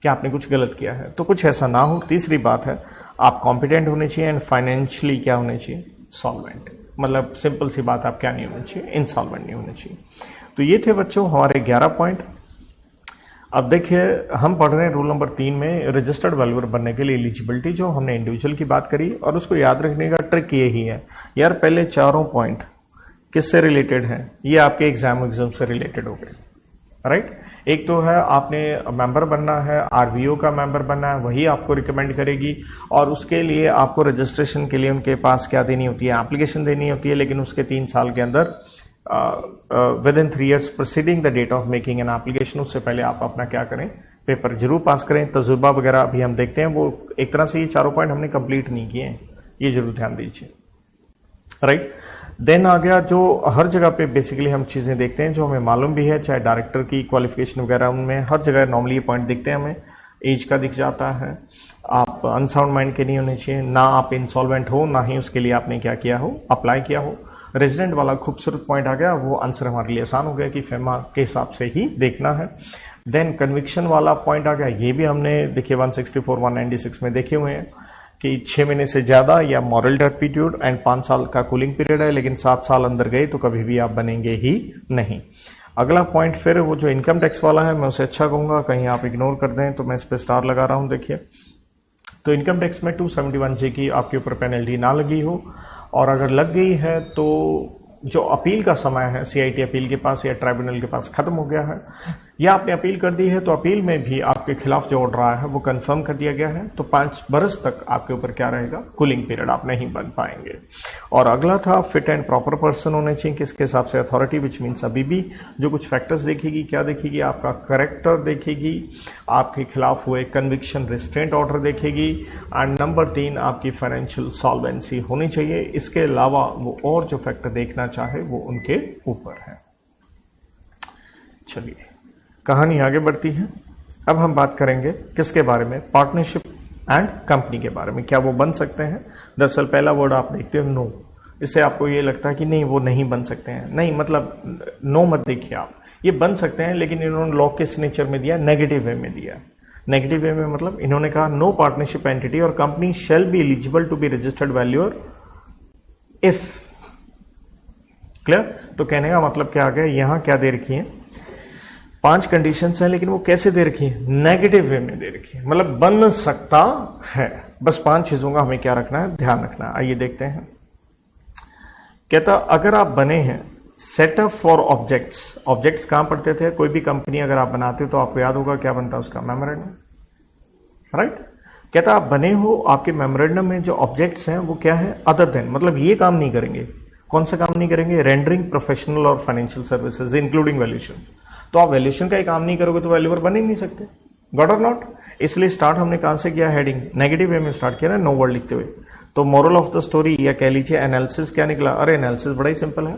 कि आपने कुछ गलत किया है, तो कुछ ऐसा ना हो। तीसरी बात है आप कॉम्पिटेंट होने चाहिए एंड फाइनेंशियली क्या होने चाहिए, सॉल्वेंट। मतलब सिंपल सी बात, आप क्या नहीं होने चाहिए, इंसॉल्वेंट नहीं होने चाहिए। तो ये थे बच्चों हमारे 11 पॉइंट। अब देखिए हम पढ़ रहे हैं रूल नंबर 3 में रजिस्टर्ड वैल्यूअर बनने के लिए एलिजिबिलिटी, जो हमने इंडिविजुअल की बात करी। और उसको याद रखने का ट्रिक ये ही है यार, पहले चारों पॉइंट किससे रिलेटेड है, ये आपके एग्जाम से रिलेटेड हो गए, राइट। एक तो है आपने मेंबर बनना है, RVO का मेंबर बनना है, वही आपको रिकमेंड करेगी। और उसके लिए आपको रजिस्ट्रेशन के लिए उनके पास क्या देनी होती है, एप्लीकेशन देनी होती है। लेकिन उसके 3 साल के अंदर within 3 years preceding the date of making an application, उससे पहले आप अपना क्या करें, पेपर जरूर पास करें। तजुर्बा वगैरह अभी हम देखते हैं, वो एक तरह से ये चारों पॉइंट हमने कंप्लीट नहीं किए हैं, ये जरूर ध्यान दीजिए, राइट। देन आ गया जो हर जगह पे बेसिकली हम चीजें देखते हैं जो हमें मालूम भी है, चाहे डायरेक्टर की क्वालिफिकेशन वगैरह, उनमें हर जगह नॉर्मली ये पॉइंट दिखते हैं हमें। एज का दिख जाता है, आप अनसाउंड माइंड के नहीं होने चाहिए, ना आप इंसॉल्वेंट हो, ना ही उसके लिए आपने क्या किया हो, अप्लाई किया हो। रेजिडेंट वाला खूबसूरत पॉइंट आ गया, वो आंसर हमारे लिए आसान हो गया कि फेमा के हिसाब से ही देखना है। देन कन्विक्शन वाला पॉइंट आ गया, ये भी हमने देखिए 164 196 में देखे हुए हैं कि 6 महीने से ज्यादा या मॉरल टर्पिट्यूड एंड 5 साल का कूलिंग पीरियड है, लेकिन 7 साल अंदर गए तो कभी भी आप बनेंगे ही नहीं। अगला पॉइंट फिर वो जो इनकम टैक्स वाला है, मैं उसे अच्छा कहूंगा, कहीं आप इग्नोर कर दें तो मैं इस पे स्टार लगा रहा हूं। देखिए, तो इनकम टैक्स में 271J की आपके ऊपर पेनल्टी ना लगी हो, और अगर लग गई है तो जो अपील का समय है CIT अपील के पास या ट्राइब्यूनल के पास खत्म हो गया है, या आपने अपील कर दी है तो अपील में भी आपके खिलाफ जो ऑर्डर आया है वो कंफर्म कर दिया गया है, तो 5 बरस तक आपके ऊपर क्या रहेगा, कूलिंग पीरियड, आप नहीं बन पाएंगे। और अगला था फिट एंड प्रॉपर पर्सन होने चाहिए, किसके हिसाब से, अथॉरिटी, विच मीन्स अभी भी जो कुछ फैक्टर्स देखेगी, क्या देखेगी, आपका करेक्टर देखेगी, आपके खिलाफ हुए कन्विक्शन रिस्ट्रेंट ऑर्डर देखेगी, एंड नंबर 3 आपकी फाइनेंशियल सॉल्वेंसी होनी चाहिए। इसके अलावा वो और जो फैक्टर देखना चाहे वो उनके ऊपर है। चलिए, कहानी आगे बढ़ती है। अब हम बात करेंगे किसके बारे में, पार्टनरशिप एंड कंपनी के बारे में। क्या वो बन सकते हैं? दरअसल पहला वर्ड आप देखते हो नो, इससे आपको ये लगता है कि नहीं वो नहीं बन सकते हैं। नहीं, मतलब नो मत देखिए आप, ये बन सकते हैं, लेकिन इन्होंने लॉ के सिग्नेचर में दिया, नेगेटिव वे में दिया। नेगेटिव वे में मतलब इन्होंने कहा नो पार्टनरशिप एंटिटी और company shall be eligible to be registered valuer if. Clear? तो कहने का मतलब क्या आ गया, यहां क्या दे रखी है, 5 कंडीशंस हैं, लेकिन वो कैसे दे रखी है, नेगेटिव वे में दे रखी है, मतलब बन सकता है। बस 5 चीजों का हमें क्या रखना है, ध्यान रखना है। आइए देखते हैं। कहता अगर आप बने हैं सेटअप फॉर ऑब्जेक्ट्स, ऑब्जेक्ट्स कहां पढ़ते थे, कोई भी कंपनी अगर आप बनाते हो तो आपको याद होगा क्या बनता है उसका, मेमोरेंडम, राइट। कहता आप बने हो, आपके मेमोरेंडम में जो ऑब्जेक्ट्स हैं वो क्या है, अदर देन, मतलब ये काम नहीं करेंगे। कौन सा काम नहीं करेंगे, रेंडरिंग प्रोफेशनल और फाइनेंशियल सर्विसेज इंक्लूडिंग वैल्यूएशन। तो आप वैल्यूएशन का ही काम नहीं करोगे तो वैल्यूअर बन ही नहीं सकते, गॉट और नॉट। इसलिए स्टार्ट हमने कहां से किया, हेडिंग नेगेटिव वे में स्टार्ट किया ना, नो वर्ड लिखते हुए। तो मोरल ऑफ द स्टोरी या कह लीजिए एनालिसिस क्या निकला, अरे एनालिसिस बड़ा ही सिंपल है,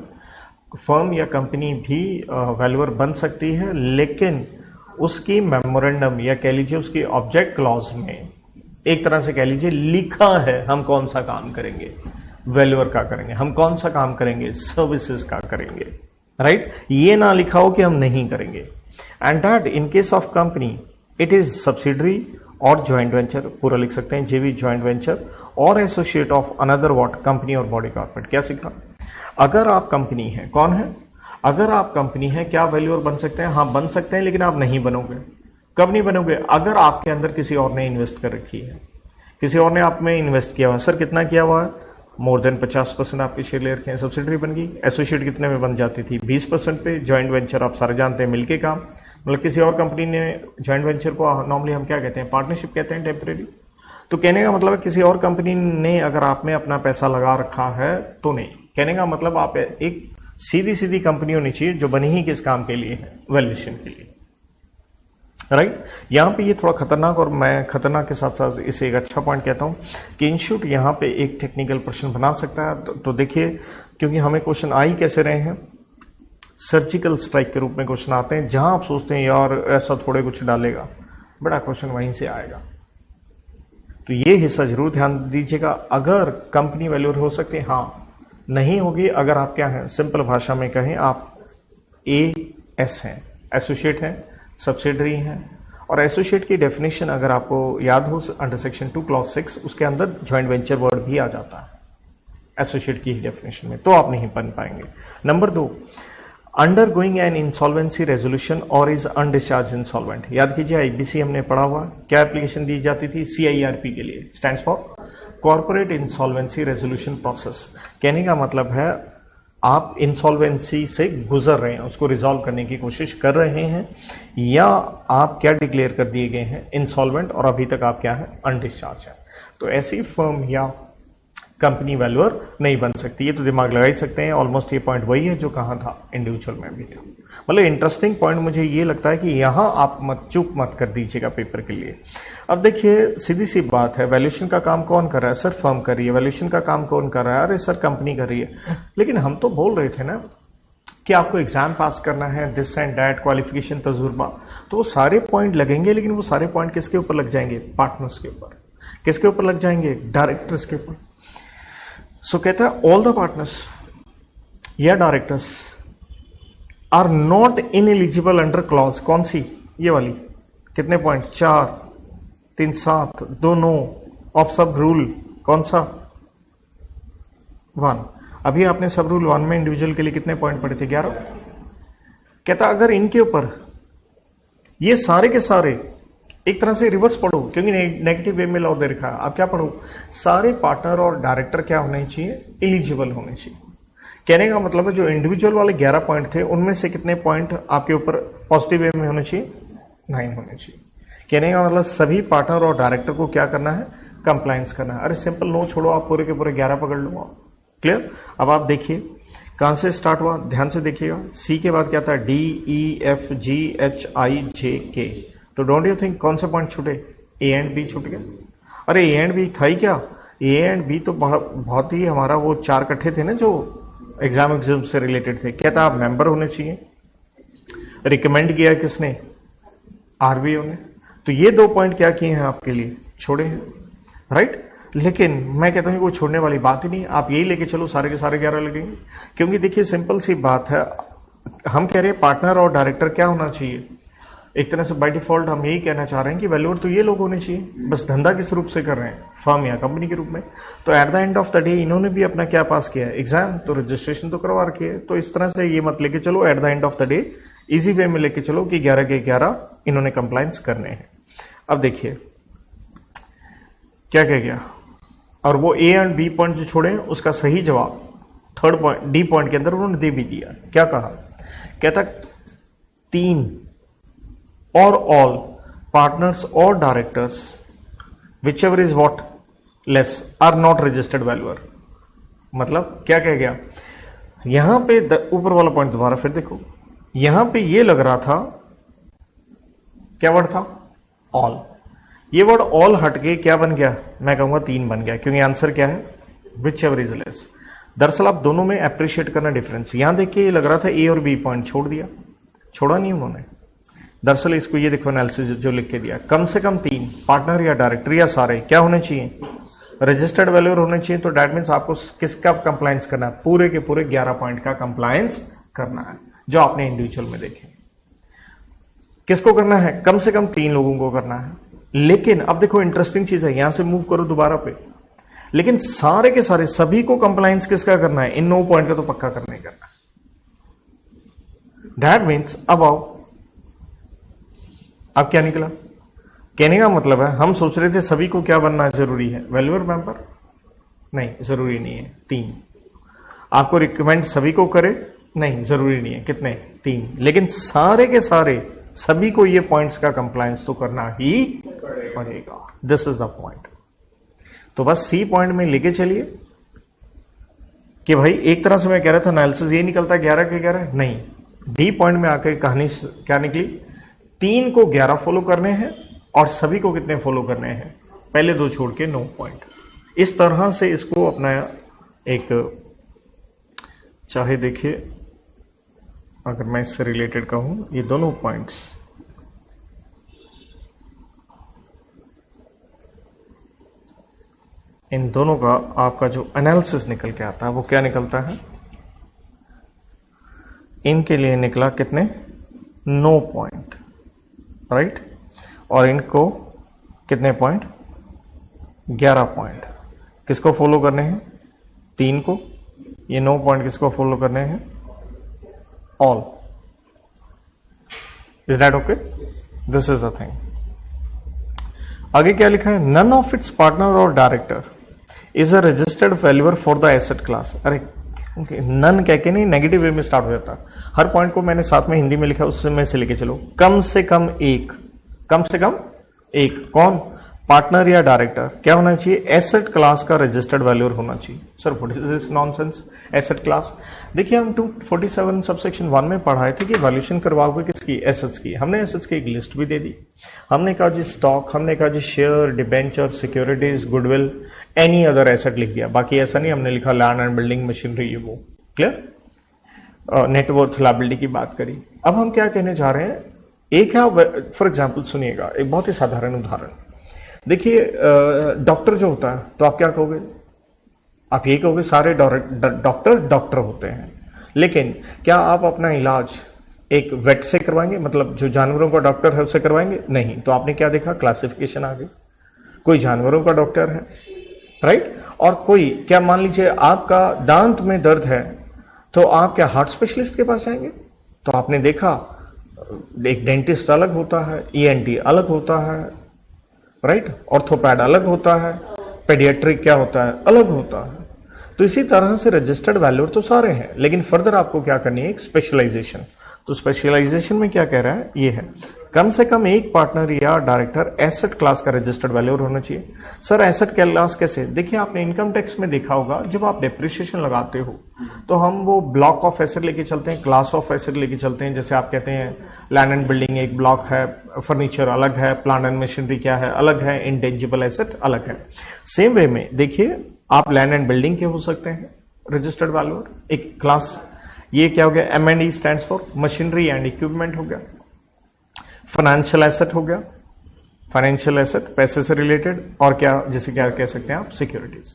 फर्म या कंपनी भी वैल्यूअर बन सकती है, लेकिन उसकी मेमोरेंडम या कह लीजिए उसकी ऑब्जेक्ट क्लॉज में एक तरह से कह लीजिए लिखा है हम कौन सा काम करेंगे, वैल्यूअर का करेंगे, हम कौन सा काम करेंगे, सर्विसेज का करेंगे, राइट। ये ना लिखा हो कि हम नहीं करेंगे। And that in case of company it is subsidiary और ज्वाइंट वेंचर, पूरा लिख सकते हैं जेवी, ज्वाइंट वेंचर और associate of another what, company और बॉडी कॉर्पोरेट। क्या सीखा, अगर आप कंपनी है, कौन है, अगर आप कंपनी है क्या वैल्यूअर बन सकते हैं, हाँ बन सकते हैं, लेकिन आप नहीं बनोगे। कब नहीं बनोगे, अगर आपके अंदर किसी और ने इन्वेस्ट कर रखी है, किसी और ने आप में इन्वेस्ट किया हुआ है। सर कितना किया हुआ है, मोर देन 50% आपके शेयर ले रखे हैं, सब्सिडरी बन गई। एसोसिएट कितने में बन जाती थी, 20% पे। ज्वाइंट वेंचर आप सारे जानते हैं मिलके काम, मतलब किसी और कंपनी ने ज्वाइंट वेंचर को नॉर्मली हम क्या कहते हैं, पार्टनरशिप कहते हैं, टेम्परेरी। तो कहने का मतलब है किसी और कंपनी ने अगर आप में अपना पैसा लगा रखा है तो नहीं। कहने का मतलब आप एक सीधी सीधी कंपनी होनी चाहिए जो बनी ही किस काम के लिए है, वैल्यूएशन के लिए, राइट। यहां पे ये थोड़ा खतरनाक, और मैं खतरनाक के साथ साथ इसे एक अच्छा पॉइंट कहता हूं कि इंस्टीट्यूट यहां पे एक टेक्निकल प्रश्न बना सकता है। तो देखिए, क्योंकि हमें क्वेश्चन आ ही कैसे रहे हैं, सर्जिकल स्ट्राइक के रूप में क्वेश्चन आते हैं, जहां आप सोचते हैं यार ऐसा थोड़े कुछ डालेगा, बड़ा क्वेश्चन वहीं से आएगा। तो ये हिस्सा जरूर ध्यान दीजिएगा। अगर कंपनी वैल्यूअर हो सकती है, हाँ, नहीं होगी अगर आप क्या हैं, सिंपल भाषा में कहें आप एएस हैं, एसोसिएट हैं, सब्सिडरी हैं। और एसोसिएट की डेफिनेशन अगर आपको याद हो अंडर सेक्शन 2 क्लॉज 6, उसके अंदर ज्वाइंट वेंचर वर्ड भी आ जाता है एसोसिएट की डेफिनेशन में, तो आप नहीं बन पाएंगे। Number 2, undergoing an insolvency resolution और इज अनडिस्चार्ज इंसॉल्वेंट। याद कीजिए आईबीसी हमने पढ़ा हुआ, क्या एप्लीकेशन दी जाती थी, सीआईआरपी के लिए, stands for corporate insolvency resolution process. कहने का मतलब है आप इंसॉल्वेंसी से गुजर रहे हैं, उसको रिजॉल्व करने की कोशिश कर रहे हैं, या आप क्या डिक्लेयर कर दिए गए हैं, इंसॉल्वेंट, और अभी तक आप क्या है, अनडिस्चार्ज है। तो ऐसी फर्म या कंपनी वैल्यूअर नहीं बन सकती। ये तो दिमाग लगा ही सकते हैं, ऑलमोस्ट ये पॉइंट वही है जो कहा था, इंडिविजुअल में भी था। मतलब इंटरेस्टिंग पॉइंट मुझे ये लगता है कि यहां आप चूक मत कर दीजिएगा पेपर के लिए। अब देखिए सीधी सी बात है, वैल्यूएशन का काम कौन कर रहा है, सर फर्म कर रही है। वैल्यूएशन का काम कौन कर रहा है, अरे सर कंपनी कर रही है। लेकिन हम तो बोल रहे थे ना कि आपको एग्जाम पास करना है, दिस एंड दैट, क्वालिफिकेशन, तजुर्बा, तो वो सारे पॉइंट लगेंगे, लेकिन वो सारे पॉइंट किसके ऊपर लग जाएंगे, पार्टनर्स के ऊपर। किसके ऊपर लग जाएंगे, डायरेक्टर्स के ऊपर। सो कहता है ऑल द पार्टनर्स या directors are not ineligible under clause, कौन सी, ये वाली, कितने पॉइंट, 4, 3, 7, 2, 9 ऑफ सब रूल कौन सा? 1। अभी आपने सब रूल 1 में इंडिविजुअल के लिए कितने पॉइंट पढ़े थे? 11। कहता अगर इनके ऊपर ये सारे के सारे एक तरह से रिवर्स पढ़ो, क्योंकि नेगेटिव वे में लॉ दे रखा है, आप क्या पढ़ो? सारे पार्टनर और डायरेक्टर क्या होने चाहिए? एलिजिबल होने चाहिए। कहने का मतलब है जो इंडिविजुअल वाले 11 पॉइंट थे उनमें से कितने पॉइंट आपके ऊपर पॉजिटिव वे में होने चाहिए? 9 होने चाहिए। कहने का मतलब सभी पार्टनर और डायरेक्टर को क्या करना है? कंप्लायंस करना है। अरे सिंपल, नो छोड़ो, आप पूरे के पूरे 11 पकड़ लो आप। क्लियर? अब आप देखिए कहां से स्टार्ट हुआ, ध्यान से देखिएगा। सी के बाद क्या था? डी, ई, एफ, जी, एच, आई, जे, के। तो डोंट यू थिंक कौन से पॉइंट छूटे? ए एंड बी छूट गया। अरे ए एंड बी था ही क्या? ए एंड बी तो बहुत ही हमारा वो 4 इकट्ठे थे ना जो एग्जाम से रिलेटेड थे। क्या था? आप मेंबर होने चाहिए। रिकमेंड किया किसने? आरबीओ ने। तो ये 2 पॉइंट क्या किए हैं आपके लिए? छोड़े हैं, राइट? लेकिन मैं कहता हूं कोई छोड़ने वाली बात ही नहीं, आप यही लेके चलो, सारे के सारे 11 लगेंगे। क्योंकि देखिए सिंपल सी बात है, हम कह रहे हैं पार्टनर और डायरेक्टर क्या होना चाहिए? एक तरह से बाय डिफॉल्ट हम यही कहना चाह रहे हैं कि वैल्यूअर तो ये लोग होने चाहिए, बस धंधा किस रूप से कर रहे हैं? फर्म या कंपनी के रूप में। तो at the end of the day इन्होंने भी अपना क्या पास किया? एग्जाम, तो रजिस्ट्रेशन तो करवा रखी है। तो इस तरह से ये मत लेके चलो, at the end of the day easy way में लेके चलो कि 11 के 11 इन्होंने कंप्लायंस करने हैं। अब देखिए क्या कह गया, और वो ए एंड बी पॉइंट जो छोड़े उसका सही जवाब थर्ड पॉइंट डी पॉइंट के अंदर उन्होंने दे भी दिया। क्या कहा? कहता 3 और ऑल पार्टनर्स और directors whichever is what less are not registered valuer. मतलब क्या कह गया यहां पे? ऊपर वाला पॉइंट दोबारा फिर देखो, यहां पे ये लग रहा था क्या वर्ड था? ऑल। ये वर्ड ऑल हटके क्या बन गया? मैं कहूंगा 3 बन गया, क्योंकि आंसर क्या है? Which ever is less. दरअसल आप दोनों में अप्रिशिएट करना डिफरेंस। यहां देखिए ये लग रहा था ए और बी पॉइंट छोड़ दिया, छोड़ा नहीं उन्होंने। दरअसल इसको ये देखो एनालिसिस जो लिख के दिया, कम से कम 3 पार्टनर या डायरेक्टर या सारे क्या होने चाहिए? रजिस्टर्ड वैल्यूअर होने चाहिए। तो दैट मीन्स आपको किसका कंप्लायंस करना है? पूरे के पूरे 11 पॉइंट का कंप्लायंस करना है, जो आपने इंडिविजुअल में देखे। किसको करना है? कम से कम 3 लोगों को करना है। लेकिन अब देखो इंटरेस्टिंग चीज है, यहां से मूव करो दोबारा पे, लेकिन सारे के सारे सभी को कंप्लायंस किसका करना है? इन 9 पॉइंट का तो पक्का करना ही करना है। दैट मीन्स अब क्या निकला? कहने का मतलब है हम सोच रहे थे सभी को क्या बनना जरूरी है? Valuer member. नहीं, जरूरी नहीं है। 3 आपको रिकमेंड सभी को करे? नहीं, जरूरी नहीं है। कितने? 3। लेकिन सारे के सारे सभी को ये पॉइंट्स का कंप्लायंस तो करना ही पड़ेगा। This is the point. तो बस सी पॉइंट में लेके चलिए कि भाई एक तरह से मैं कह रहा था एनालिसिस ये निकलता है 11 के 11, नहीं, डी पॉइंट में आकर कहानी क्या निकली? 3 को 11 फॉलो करने हैं और सभी को कितने फॉलो करने हैं? पहले 2 छोड़ के 9 पॉइंट। इस तरह से इसको अपना एक, चाहे देखिए अगर मैं इससे रिलेटेड कहूं, ये दोनों पॉइंट्स इन दोनों का आपका जो एनालिसिस निकल के आता है वो क्या निकलता है? इनके लिए निकला कितने? 9 पॉइंट, राइट? और इनको कितने पॉइंट? 11 पॉइंट। किसको फॉलो करने हैं? 3 को। ये 9 पॉइंट किसको फॉलो करने हैं? All. Is that okay? This is the thing. आगे क्या लिखा है? नन ऑफ इट्स पार्टनर और director is a registered valuer for the asset class. अरे नन कह के नहीं, नेगेटिव वे में स्टार्ट हो जाता। हर पॉइंट को मैंने साथ में हिंदी में लिखा, उससे में से लेके चलो। कम से कम एक, कम से कम एक कौन? पार्टनर या डायरेक्टर क्या होना चाहिए? एसेट क्लास का रजिस्टर्ड वैल्यूअर होना चाहिए। Sir what is this nonsense? Asset class, देखिए हम 247 सबसेक्शन 1 में पढ़ाए थे कि वैल्यूएशन करवाओगे किसकी? एसेट्स की। हमने एसेट्स की एक लिस्ट भी दे दी। हमने कहा जी स्टॉक, हमने कहा जी share, debenture, securities, goodwill, any other asset लिख दिया। बाकी ऐसा नहीं हमने लिखा लैंड एंड बिल्डिंग, मशीनरी, ये वो। क्लियर? नेटवर्थ लायबिलिटी की बात करी। अब हम क्या कहने जा रहे हैं? एक है, फॉर एग्जाम्पल सुनिएगा, एक बहुत ही साधारण उदाहरण। देखिए डॉक्टर जो होता है तो आप क्या कहोगे? आप ये कहोगे सारे डॉक्टर होते हैं, लेकिन क्या आप अपना इलाज एक वेट से करवाएंगे? मतलब जो जानवरों का डॉक्टर है उससे करवाएंगे? नहीं। तो आपने क्या देखा? क्लासिफिकेशन आ गई। कोई जानवरों का डॉक्टर है, राइट? और कोई क्या, मान लीजिए आपका दांत में दर्द है तो आप क्या हार्ट स्पेशलिस्ट के पास जाएंगे? तो आपने देखा एक डेंटिस्ट अलग होता है, ईएनटी अलग होता है, राइट? ऑर्थोपैड अलग होता है, पेडियाट्रिक क्या होता है, अलग होता है। तो इसी तरह से रजिस्टर्ड वैल्यूअर तो सारे हैं, लेकिन फर्दर आपको क्या करनी है, एक स्पेशलाइजेशन। तो स्पेशलाइजेशन में क्या कह रहा है, ये है कम से कम एक पार्टनर या डायरेक्टर एसेट क्लास का रजिस्टर्ड वैल्यूअर होना चाहिए। सर एसेट क्लास कैसे? देखिए आपने इनकम टैक्स में देखा होगा, जब आप डेप्रिसिएशन लगाते हो तो हम वो ब्लॉक ऑफ एसेट लेके चलते हैं, क्लास ऑफ एसेट लेके चलते हैं। जैसे आप कहते हैं लैंड एंड बिल्डिंग एक ब्लॉक है, फर्नीचर अलग है, प्लांट एंड मशीनरी क्या है, अलग है, इंटेंजिबल एसेट अलग है। सेम वे में देखिए आप लैंड एंड बिल्डिंग के हो सकते हैं रजिस्टर्ड वैल्यूअर एक क्लास। ये क्या हो गया, M&E stands for machinery and equipment हो गया। फाइनेंशियल एसेट हो गया, फाइनेंशियल एसेट पैसे से रिलेटेड, और क्या जिसे क्या कह सकते हैं आप, सिक्योरिटीज।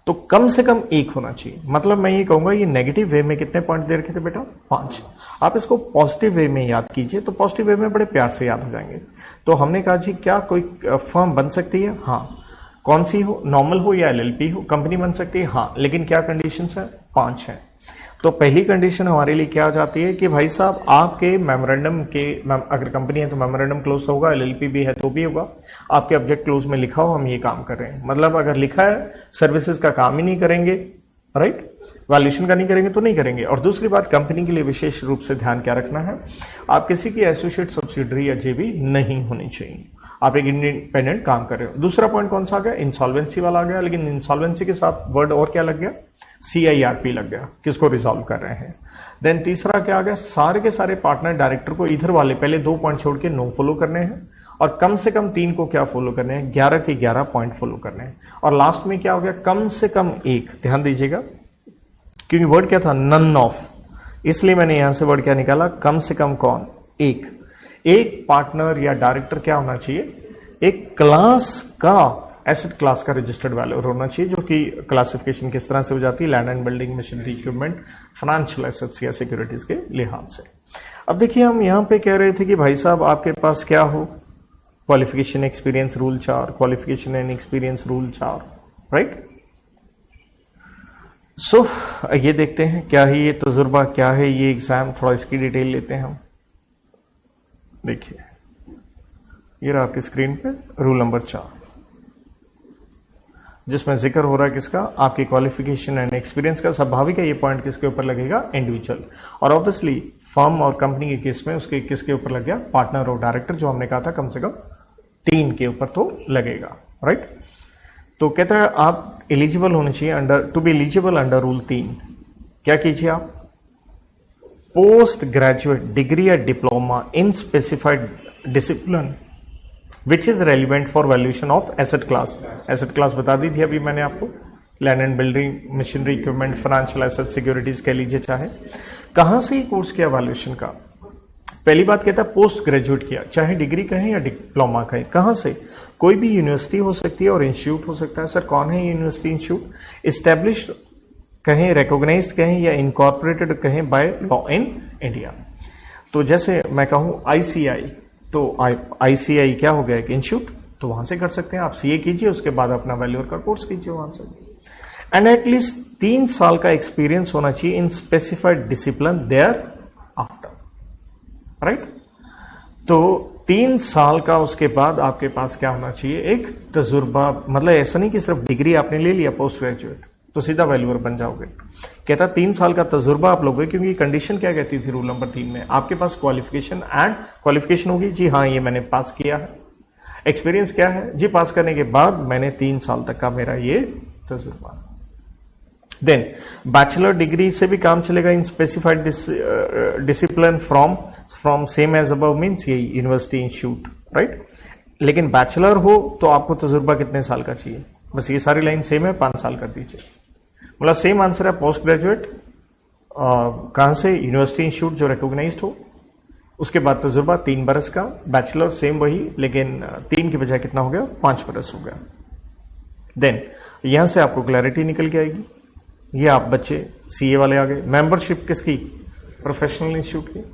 तो कम से कम एक होना चाहिए। मतलब मैं ये कहूंगा, ये नेगेटिव वे में कितने पॉइंट दे रखे थे बेटा, 5। आप इसको पॉजिटिव वे में याद कीजिए, तो पॉजिटिव वे में बड़े प्यार से याद हो जाएंगे। तो हमने कहा जी क्या कोई फर्म बन सकती है? हाँ। कौन सी हो, नॉर्मल हो या LLP हो, कंपनी बन सकती है? हाँ। लेकिन क्या कंडीशंस है? 5 है। तो पहली कंडीशन हमारे लिए क्या आ जाती है कि भाई साहब आपके मेमोरेंडम के, अगर कंपनी है तो मेमोरेंडम क्लोज तो होगा, LLP भी है तो भी होगा, आपके ऑब्जेक्ट क्लोज में लिखा हो हम ये काम कर रहे हैं। मतलब अगर लिखा है सर्विसेज का काम ही नहीं करेंगे, राइट, वैल्यूएशन का नहीं करेंगे तो नहीं करेंगे। और दूसरी बात, कंपनी के लिए विशेष रूप से ध्यान क्या रखना है, आप किसी की एसोसिएट सब्सिडरी या JV नहीं होनी चाहिए, आप एक इंडिपेंडेंट काम कर रहे हो। दूसरा पॉइंट कौन सा आ गया, इंसॉल्वेंसी वाला आ गया। लेकिन इंसॉल्वेंसी के साथ वर्ड और क्या लग गया, CIRP लग गया, किसको रिजॉल्व कर रहे हैं। देन तीसरा क्या आ गया, सारे के सारे पार्टनर डायरेक्टर को इधर वाले पहले 2 पॉइंट छोड़ के 9 फॉलो करने हैं, और कम से कम 3 को क्या फॉलो करने हैं, 11 के 11 पॉइंट फॉलो करने हैं। और लास्ट में क्या हो गया, कम से कम एक, ध्यान दीजिएगा क्योंकि वर्ड क्या था, नन ऑफ, इसलिए मैंने यहां से वर्ड क्या निकाला, कम से कम कौन, एक पार्टनर या डायरेक्टर क्या होना चाहिए, एक क्लास का, एसेट क्लास का रजिस्टर्ड वैल्यूअर होना चाहिए, जो कि क्लासिफिकेशन किस तरह से हो जाती है, land and building, machinery, equipment, financial assets या सिक्योरिटीज के लिहाज से। अब देखिए हम यहां पे कह रहे थे कि भाई साहब आपके पास क्या हो, qualification experience rule 4, qualification and experience rule 4, right. So ये देखते हैं क्या है ये तजुर्बा, क्या है ये एग्जाम, थोड़ा इसकी डिटेल लेते हैं हम। देखिए ये रहा आपकी स्क्रीन पे रूल नंबर 4, जिसमें जिक्र हो रहा है किसका, आपकी क्वालिफिकेशन एंड एक्सपीरियंस का। स्वाभाविक है ये पॉइंट किसके ऊपर लगेगा, इंडिविजुअल, और ऑब्वियसली फर्म और कंपनी के केस में उसके किसके ऊपर लग गया, पार्टनर और डायरेक्टर, जो हमने कहा था कम से कम 3 के ऊपर तो लगेगा, राइट। तो कहता है आप एलिजिबल होने चाहिए under, to be eligible under rule 3 क्या कीजिए आप, पोस्ट ग्रेजुएट डिग्री या diploma in specified discipline which is relevant for valuation of asset class. Asset class बता दी थी अभी मैंने आपको, land and building, machinery, equipment, financial asset, securities कह लीजिए चाहे। कहां से ही कोर्स किया वैल्यूएशन का, पहली बात कहता है पोस्ट ग्रेजुएट किया, चाहे डिग्री कहें या डिप्लोमा कहें। कहां से, कोई भी यूनिवर्सिटी हो सकती है और इंस्टीट्यूट हो सकता है। सर कौन है ये यूनिवर्सिटी इंस्टीट्यूट, इस्टेब्लिश्ड कहें, रिकॉग्नाइज्ड कहें, या इनकॉर्पोरेटेड कहें बाय लॉ इन इंडिया। तो जैसे मैं कहूं ICI, तो ICI क्या हो गया, एक इंस्टीट्यूट, तो वहां से कर सकते हैं आप। CA कीजिए, उसके बाद अपना वैल्यूअर का कोर्स कीजिए वहां से। एंड एटलीस्ट 3 साल का एक्सपीरियंस होना चाहिए in specified discipline thereafter, right. तो 3 साल का उसके बाद आपके पास क्या होना चाहिए, एक तजुर्बा। मतलब ऐसा नहीं कि सिर्फ डिग्री आपने ले लिया पोस्ट ग्रेजुएट तो सीधा वैल्यूअर बन जाओगे। कहता 3 साल का तजुर्बा आप लोगे, क्योंकि कंडीशन क्या कहती थी रूल नंबर 3 में, आपके पास क्वालिफिकेशन एंड क्वालिफिकेशन होगी, जी हाँ ये मैंने पास किया है। एक्सपीरियंस क्या है, जी पास करने के बाद मैंने 3 साल तक का मेरा ये तजुर्बा। देन बैचलर डिग्री से भी काम चलेगा in specified discipline from same as above, means ये यूनिवर्सिटी इंस्टीट्यूट, राइट। लेकिन बैचलर हो तो आपको तजुर्बा कितने साल का चाहिए, बस ये सारी लाइन सेम है, 5 साल कर दीजिए। मतलब सेम आंसर है, पोस्ट ग्रेजुएट कहां से, यूनिवर्सिटी इंस्टीट्यूट जो रिकॉग्नाइज्ड हो, उसके बाद तजुर्बा 3 बरस का, बैचलर सेम वही, लेकिन 3 की बजाय कितना हो गया, 5 बरस हो गया। देन यहां से आपको क्लैरिटी निकल के आएगी। ये आप बच्चे CA वाले आ गए। मेंबरशिप किसकी, प्रोफेशनल इंस्टीट्यूट की,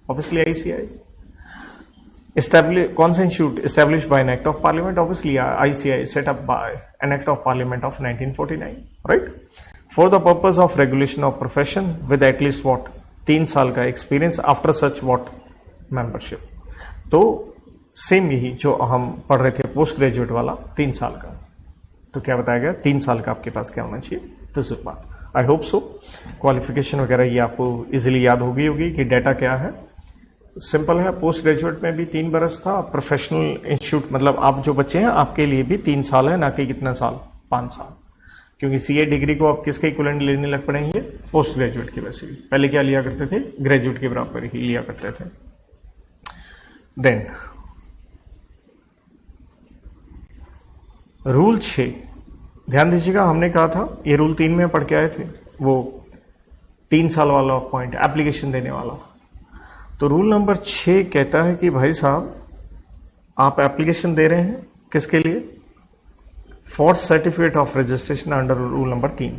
ऑब्वियसली ICI। कौन सा institute establish by an act of parliament, obviously ICI set up by an act of parliament of 1949, right, for the purpose of regulation of profession with at least what 3 साल का experience after such what membership. तो सेम यही जो हम पढ़ रहे थे पोस्ट ग्रेजुएट वाला 3 साल का, तो क्या बताया गया 3 साल का आपके पास क्या होना चाहिए, तो सिर्फ बात। आई होप सो क्वालिफिकेशन वगैरह ये आपको इजीली याद होगी कि डेटा क्या है। सिंपल है, पोस्ट ग्रेजुएट में भी 3 बरस था, प्रोफेशनल इंस्टीट्यूट मतलब आप जो बच्चे हैं आपके लिए भी 3 साल है, ना कि कितना साल 5 साल, क्योंकि सीए डिग्री को आप किसके इक्विवेलेंट लेने लग पड़ेंगे, पोस्ट ग्रेजुएट की वैसे भी। पहले क्या लिया करते थे, ग्रेजुएट के बराबर ही लिया करते थे। देन रूल 6 ध्यान दीजिएगा, हमने कहा था ये रूल 3 में पढ़ के आए थे, वो 3 साल वाला पॉइंट एप्लीकेशन देने वाला। तो रूल नंबर 6 कहता है कि भाई साहब आप एप्लीकेशन दे रहे हैं किसके लिए, for certificate of registration under rule number 3।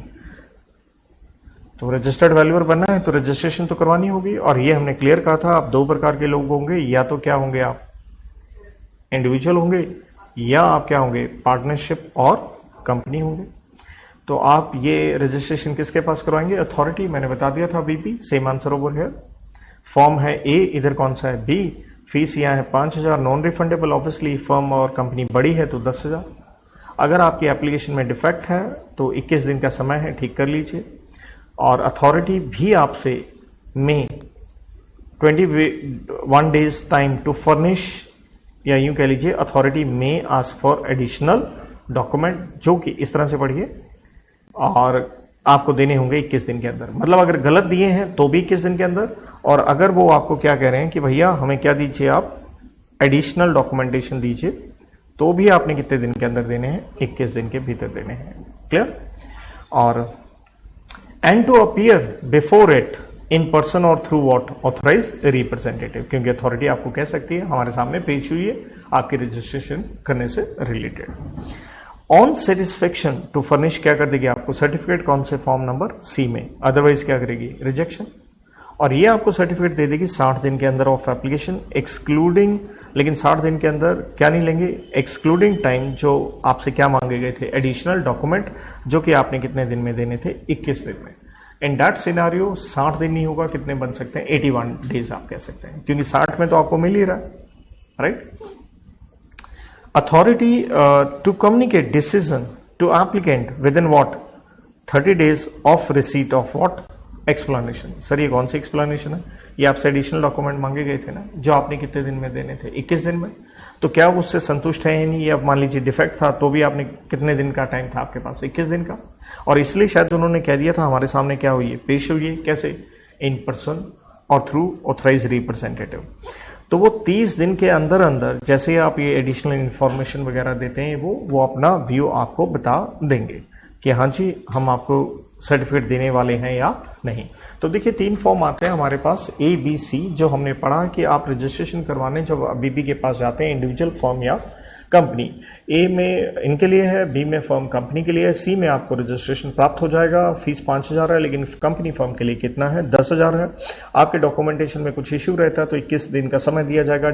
तो रजिस्टर्ड वैल्यूअर बनना है तो रजिस्ट्रेशन तो करवानी होगी, और ये हमने क्लियर कहा था आप 2 प्रकार के लोग होंगे, या तो क्या होंगे आप इंडिविजुअल होंगे, या आप क्या होंगे पार्टनरशिप और कंपनी होंगे। तो आप ये रजिस्ट्रेशन किसके पास करवाएंगे, अथॉरिटी, मैंने बता दिया था बीपी, सेम आंसर ओवर है। फॉर्म है ए, इधर कौन सा है बी, फीस यहां है 5,000, नॉन रिफंडेबल, ऑब्वियसली फर्म और कंपनी बड़ी है तो 10,000। अगर आपकी एप्लीकेशन में डिफेक्ट है तो 21 दिन का समय है, ठीक कर लीजिए। और अथॉरिटी भी आपसे में 21 डेज टाइम टू फर्निश, या यूं कह लीजिए अथॉरिटी में आस्क फॉर एडिशनल डॉक्यूमेंट, जो कि इस तरह से पढ़िए, और आपको देने होंगे 21 दिन के अंदर। मतलब अगर गलत दिए हैं तो भी 21 दिन के अंदर, और अगर वो आपको क्या कह रहे हैं कि भैया हमें क्या दीजिए आप एडिशनल डॉक्यूमेंटेशन दीजिए, तो भी आपने कितने दिन के अंदर देने हैं, 21 दिन के भीतर देने हैं। क्लियर। और and to appear before it in person और थ्रू व्हाट ऑथराइज रिप्रेजेंटेटिव, क्योंकि अथॉरिटी आपको कह सकती है हमारे सामने पेश हुई है आपकी रजिस्ट्रेशन करने से related. On satisfaction to furnish क्या कर देगी आपको सर्टिफिकेट, कौन से फॉर्म नंबर सी में, अदरवाइज क्या करेगी रिजेक्शन। और ये आपको सर्टिफिकेट दे देगी 60 दिन के अंदर ऑफ एप्लीकेशन, एक्सक्लूडिंग, लेकिन 60 दिन के अंदर क्या नहीं लेंगे, एक्सक्लूडिंग टाइम जो आपसे क्या मांगे गए थे एडिशनल डॉक्यूमेंट, जो कि आपने कितने दिन में देने थे, 21 दिन में। इन दैट सिनेरियो 60 दिन नहीं होगा, कितने बन सकते हैं, 81 डेज आप कह सकते हैं, क्योंकि 60 में तो आपको मिल ही रहा है, right. Authority to communicate decision to applicant within what 30 days of receipt of what explanation. Sir ये कौन सी एक्सप्लेनेशन है, ये आपसे एडिशनल डॉक्यूमेंट मांगे गए थे ना, जो आपने कितने दिन में देने थे, 21 दिन में। तो क्या उससे संतुष्ट है या नहीं, अब मान लीजिए डिफेक्ट था तो भी आपने कितने दिन का टाइम था आपके पास, 21 दिन का। और इसलिए शायद उन्होंने कह दिया था हमारे सामने क्या हुई है, पेश हुई है, कैसे, इन पर्सन और थ्रू ऑथराइज रिप्रेजेंटेटिव। तो वो 30 दिन के अंदर अंदर जैसे ही आप ये एडिशनल इंफॉर्मेशन वगैरह देते हैं, वो अपना व्यू आपको बता देंगे कि हाँ जी हम आपको सर्टिफिकेट देने वाले हैं या नहीं। तो देखिए 3 फॉर्म आते हैं हमारे पास, ए बी सी, जो हमने पढ़ा कि आप रजिस्ट्रेशन करवाने जब बीबी के पास जाते हैं, इंडिविजुअल फर्म या कंपनी, ए में इनके लिए है, बी में फर्म कंपनी के लिए है, सी में आपको रजिस्ट्रेशन प्राप्त हो जाएगा, फीस 5,000 है, लेकिन कंपनी फर्म के लिए कितना है, 10,000 है। आपके डॉक्यूमेंटेशन में कुछ इश्यू रहता है तो 21 दिन का समय दिया जाएगा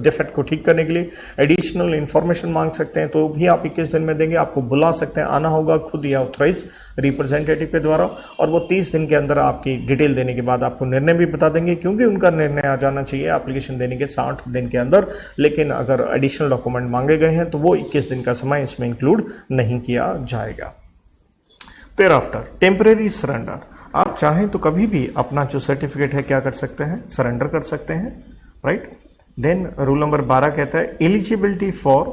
डिफेक्ट को ठीक करने के लिए। एडिशनल इंफॉर्मेशन मांग सकते हैं तो भी आप 21 दिन में देंगे, आपको बुला सकते हैं, आना होगा खुद या ऑथराइज रिप्रेजेंटेटिव के द्वारा, और वो 30 दिन के अंदर आपकी डिटेल देने के बाद आपको निर्णय भी बता देंगे, क्योंकि उनका निर्णय आ जाना चाहिए एप्लीकेशन देने के 60 दिन के अंदर। लेकिन अगर एडिशनल डॉक्यूमेंट मांगे गए हैं तो वो 21 दिन का समय इसमें इंक्लूड नहीं किया जाएगा। देयर आफ्टर टेम्परेरी सरेंडर, आप चाहें तो कभी भी अपना जो सर्टिफिकेट है क्या कर सकते हैं, सरेंडर कर सकते हैं, राइट। देन रूल नंबर 12 कहता है एलिजिबिलिटी फॉर,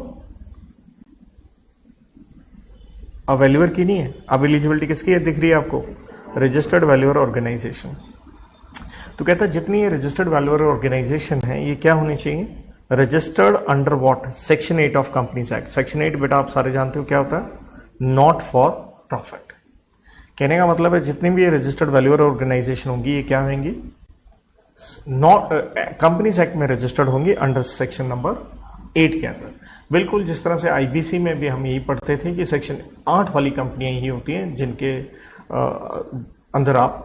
अब वैल्यूअर की नहीं है, अब एलिजिबिलिटी किसकी है दिख रही है आपको, रजिस्टर्ड वैल्यूअर ऑर्गेनाइजेशन। तो कहता है जितनी ये रजिस्टर्ड वैल्यूअर ऑर्गेनाइजेशन है ये क्या होनी चाहिए, registered under what, section 8 of companies act. Section 8 बेटा आप सारे जानते हो क्या होता है, नॉट फॉर प्रॉफिट। कहने का मतलब है जितनी भी ये रजिस्टर्ड वैल्यूअर ऑर्गेनाइजेशन होंगी ये क्या होंगी, नॉट कंपनीज एक्ट में रजिस्टर्ड होंगी अंडर सेक्शन नंबर 8 के अंदर। बिल्कुल जिस तरह से आईबीसी में भी हम यही पढ़ते थे कि सेक्शन 8 वाली कंपनियां ही होती हैं जिनके अंदर आप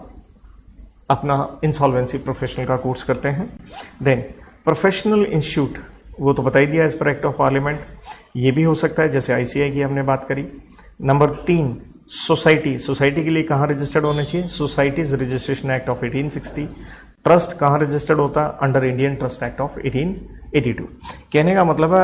अपना इंसॉल्वेंसी प्रोफेशनल का कोर्स करते हैं। देन प्रोफेशनल इंस्टीट्यूट वो तो बता ही दिया as per act of parliament, ये भी हो सकता है जैसे आईसीआई की हमने बात करी। नंबर 3 सोसाइटी, सोसाइटी के लिए कहाँ रजिस्टर्ड होने चाहिए? Societies registration act of 1860। Trust कहाँ रजिस्टर्ड होता है? Under Indian trust act of 1882। कहने का मतलब है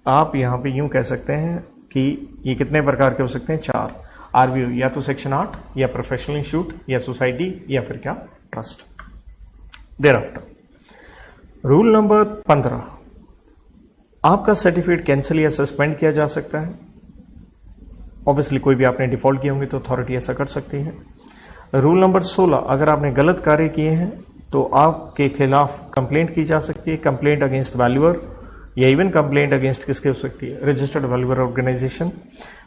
आप यहां पे यूं कह सकते हैं कि ये कितने प्रकार के हो सकते हैं? 4। आरबीओ या तो सेक्शन 8 या प्रोफेशनल इंस्टीट्यूट या सोसाइटी या फिर क्या? Trust. Thereafter rule number 15, आपका सर्टिफिकेट कैंसिल या सस्पेंड किया जा सकता है। ऑब्वियसली कोई भी आपने डिफॉल्ट किए होंगे तो अथॉरिटी ऐसा कर सकती है। रूल नंबर 16, अगर आपने गलत कार्य किए हैं तो आपके खिलाफ कंप्लेंट की जा सकती है। कंप्लेंट अगेंस्ट वैल्यूअर या इवन कंप्लेंट अगेंस्ट किसके हो सकती है? Registered valuer organisation.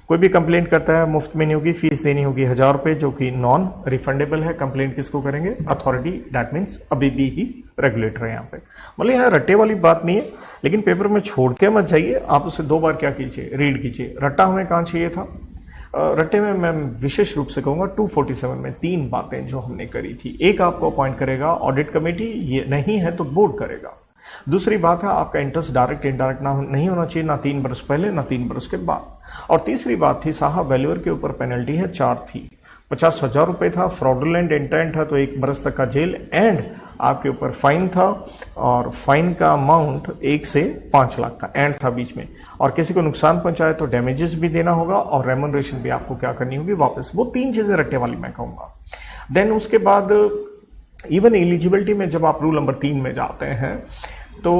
कोई भी कंप्लेंट करता है मुफ्त में नहीं होगी, फीस देनी होगी 1000 रुपए, जो कि नॉन रिफंडेबल है। कंप्लेंट किसको करेंगे? अथॉरिटी, दैट मीन्स अभी भी ही रेगुलेटर है यहाँ पे। मतलब यहाँ रट्टे वाली बात नहीं है, लेकिन पेपर में छोड़ के मत जाइए, आप उसे 2 बार क्या कीजिए? रीड कीजिए। रट्टा हमें कहाँ चाहिए था? रट्टे में मैं विशेष रूप से कहूंगा 247 में 3 बातें जो हमने करी थी। एक, आपको अपॉइंट करेगा ऑडिट कमेटी, ये नहीं है तो बोर्ड करेगा। दूसरी बात है आपका इंटरेस्ट डायरेक्ट इनडायरेक्ट नहीं होना चाहिए, ना 3 बरस पहले ना 3 बरस के बाद। और तीसरी बात थी साहब वैल्यूअर के ऊपर पेनल्टी है 4 थी, 50,000 रुपए था, फ्रॉडुलेंट इंटेंट है तो 1 बरस तक का जेल, एंड आपके ऊपर फाइन था, और फाइन का अमाउंट 1 से 5 लाख था, एंड था बीच में। और किसी को नुकसान पहुंचाए तो डैमेजेस भी देना होगा और रेम्यूनरेशन भी आपको क्या करनी होगी? वापस। वो 3 चीजें रट्टे वाली मैं कहूंगा। देन उसके बाद इवन एलिजिबिलिटी में जब आप रूल नंबर 3 में जाते हैं तो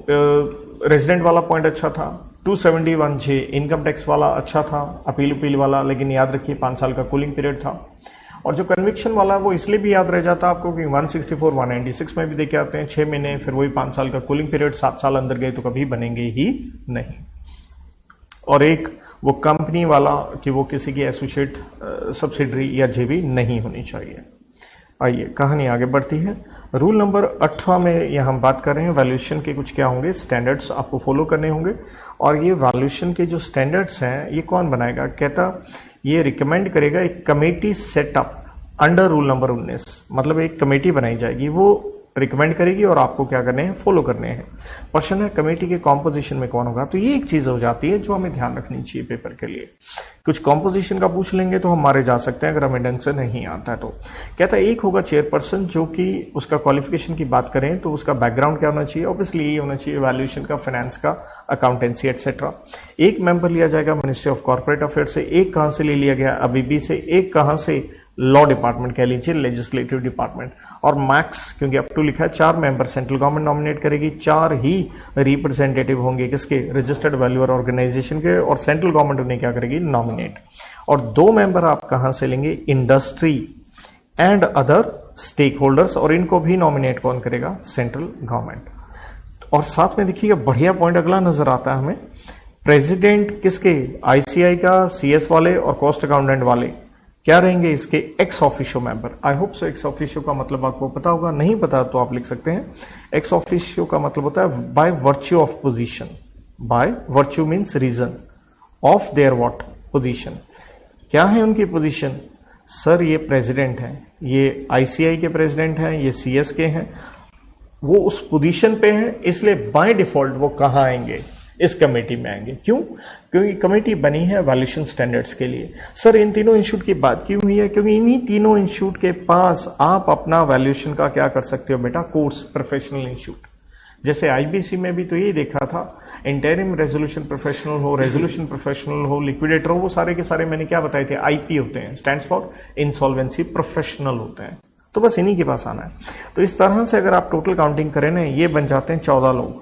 रेजिडेंट वाला पॉइंट अच्छा था, 271J इनकम टैक्स वाला अच्छा था, अपील वाला, लेकिन याद रखिए 5 साल का कूलिंग पीरियड था। और जो कन्विक्शन वाला है वो इसलिए भी याद रह जाता आपको कि 164 196 में भी देखे आते हैं 6 महीने, फिर वही 5 साल का कूलिंग पीरियड, 7 साल अंदर गए तो कभी बनेंगे ही नहीं। और एक वो कंपनी वाला कि वो किसी की एसोसिएट सब्सिडरी या जेबी नहीं होनी चाहिए। आइए कहानी आगे बढ़ती है। रूल नंबर 18 में यह हम बात कर रहे हैं वैल्यूएशन के कुछ क्या होंगे? स्टैंडर्ड्स आपको फॉलो करने होंगे। और ये वैल्यूएशन के जो स्टैंडर्ड्स हैं ये कौन बनाएगा? कहता ये रिकमेंड करेगा एक committee setup under rule number 19। मतलब एक कमेटी बनाई जाएगी, वो रिकमेंड करेगी और आपको क्या करने हैं? फॉलो करने हैं। क्वेश्चन है कमेटी के कॉम्पोजिशन में कौन होगा? तो ये एक चीज हो जाती है जो हमें ध्यान रखनी चाहिए पेपर के लिए। कुछ कॉम्पोजिशन का पूछ लेंगे तो हम मारे जा सकते हैं अगर हमें ढंग से नहीं आता है तो। कहता है एक होगा चेयरपर्सन, जो कि उसका क्वालिफिकेशन की बात करें तो उसका बैकग्राउंड क्या होना चाहिए? ऑब्वियसली ये होना चाहिए वैल्यूएशन का, फाइनेंस का, अकाउंटेंसी एटसेट्रा। एक मेंबर लिया जाएगा मिनिस्ट्री ऑफ कॉर्पोरेट अफेयर से, एक कहां से ले लिया गया? अबीबी से, एक कहां से? लॉ डिपार्टमेंट कह लीजिए, लेजिस्लेटिव डिपार्टमेंट। और मैक्स क्योंकि अप टू लिखा है 4 मेंबर सेंट्रल गवर्नमेंट नॉमिनेट करेगी, 4 ही रिप्रेजेंटेटिव होंगे किसके? रजिस्टर्ड वैल्यूअर ऑर्गेनाइजेशन के, और सेंट्रल गवर्नमेंट उन्हें क्या करेगी? नॉमिनेट। और 2 मेंबर आप कहां से लेंगे? Industry and other stakeholders, और इनको भी नॉमिनेट कौन करेगा? Central government. और साथ में देखिएगा बढ़िया पॉइंट अगला नजर आता है हमें, प्रेसिडेंट किसके? आईसीआई का, सीएस वाले और कॉस्ट अकाउंटेंट वाले क्या रहेंगे? इसके ex officio member. I hope so ex officio का मतलब आपको पता होगा, नहीं पता तो आप लिख सकते हैं। एक्स ऑफिशियो का मतलब होता है by virtue of position. By virtue means reason of their what? Position. क्या है उनकी पोजीशन? सर ये प्रेसिडेंट है, ये आईसीआई के प्रेसिडेंट हैं, ये सीएस के हैं, वो उस पोजीशन पे हैं, इसलिए बाय डिफॉल्ट वो कहां आएंगे? इस कमेटी में आएंगे। क्यों? क्योंकि कमेटी बनी है वैल्यूएशन स्टैंडर्ड्स के लिए। सर इन तीनों इंस्टीट्यूट की बात क्यों हुई है? क्योंकि इन्हीं तीनों इंस्टीट्यूट के पास आप अपना वैल्यूएशन का क्या कर सकते हो बेटा? Course, professional institute. जैसे आईबीसी में भी तो यही देखा था, इंटरिम रेजोल्यूशन प्रोफेशनल हो, रेजोल्यूशन प्रोफेशनल हो, लिक्विडेटर हो, वो सारे के सारे मैंने क्या बताए थे? आईपी होते हैं, स्टैंड्स फॉर इंसॉल्वेंसी प्रोफेशनल होते हैं। तो बस इन्हीं के पास आना है। तो इस तरह से अगर आप टोटल काउंटिंग करें ना, ये बन जाते हैं 14 लोग,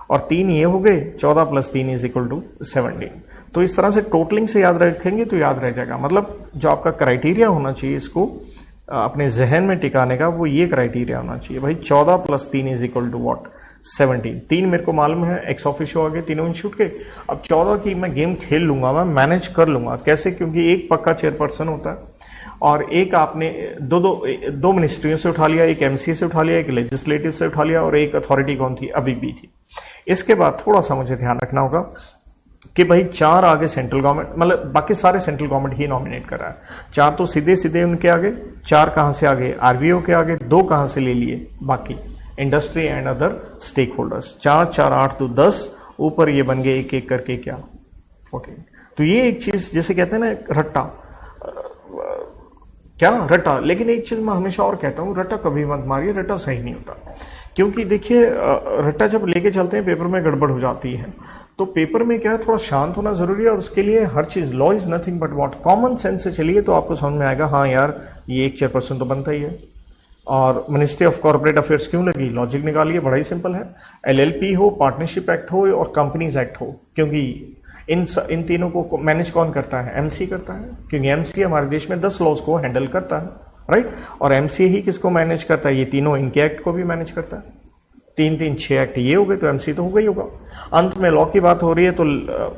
और 3 ये हो गए, 14 + 3 = 17। तो इस तरह से टोटलिंग से याद रखेंगे तो याद रह जाएगा। मतलब जो आपका क्राइटेरिया होना चाहिए इसको अपने जहन में टिकाने का, वो ये क्राइटेरिया होना चाहिए भाई, 14 + 3 = व्हाट? 17। 3 मेरे को मालूम है, एक्स ऑफिशियो आ गए तीनों इंस्टीट्यूट के। अब 14 की मैं गेम खेल लूंगा, मैं मैनेज कर लूंगा। कैसे? क्योंकि एक पक्का चेयरपर्सन होता है और एक आपने दो मिनिस्ट्रियों से उठा लिया, एक एमसी से उठा लिया, एक लेजिस्लेटिव से उठा लिया, और एक अथॉरिटी कौन थी? अबीबी थी। इसके बाद थोड़ा सा मुझे ध्यान रखना होगा कि भाई 4 आगे सेंट्रल गवर्नमेंट, मतलब बाकी सारे सेंट्रल गवर्नमेंट ही नॉमिनेट कर रहा है। 4 तो सीधे सीधे उनके आगे, 4 कहां से आगे? आरबीओ के आगे, 2 कहां से ले लिए? बाकी industry and other stakeholders. 4 4 8 2 10, ऊपर ये बन गए एक एक करके क्या 14। तो ये एक चीज जैसे कहते हैं ना रट्टा, क्या रट्टा। लेकिन एक चीज मैं हमेशा और कहता हूं, रट्टा कभी मत मारिए, रट्टा सही नहीं होता। क्योंकि देखिए रट्टा जब लेके चलते हैं पेपर में गड़बड़ हो जाती है। तो पेपर में क्या है, थोड़ा शांत होना जरूरी है, और उसके लिए हर चीज law is nothing but what, common sense से चलिए तो आपको समझ में आएगा हाँ यार ये एक चेयरपर्सन तो बनता ही है। और मिनिस्ट्री ऑफ कॉर्पोरेट अफेयर्स क्यों लगी, लॉजिक निकालिए, बड़ा ही सिंपल है। एलएलपी हो, पार्टनरशिप एक्ट हो और कंपनीज एक्ट हो, क्योंकि इन तीनों को मैनेज कौन करता है, एमसी करता है। क्योंकि एमसी हमारे देश में 10 लॉज को हैंडल करता है, राइट। और एमसी ही किसको मैनेज करता है, ये तीनों इनके एक्ट को भी मैनेज करता है। 3 3 6 एक्ट ये हो गए तो एमसी तो होगा ही होगा। अंत में लॉ की बात हो रही है तो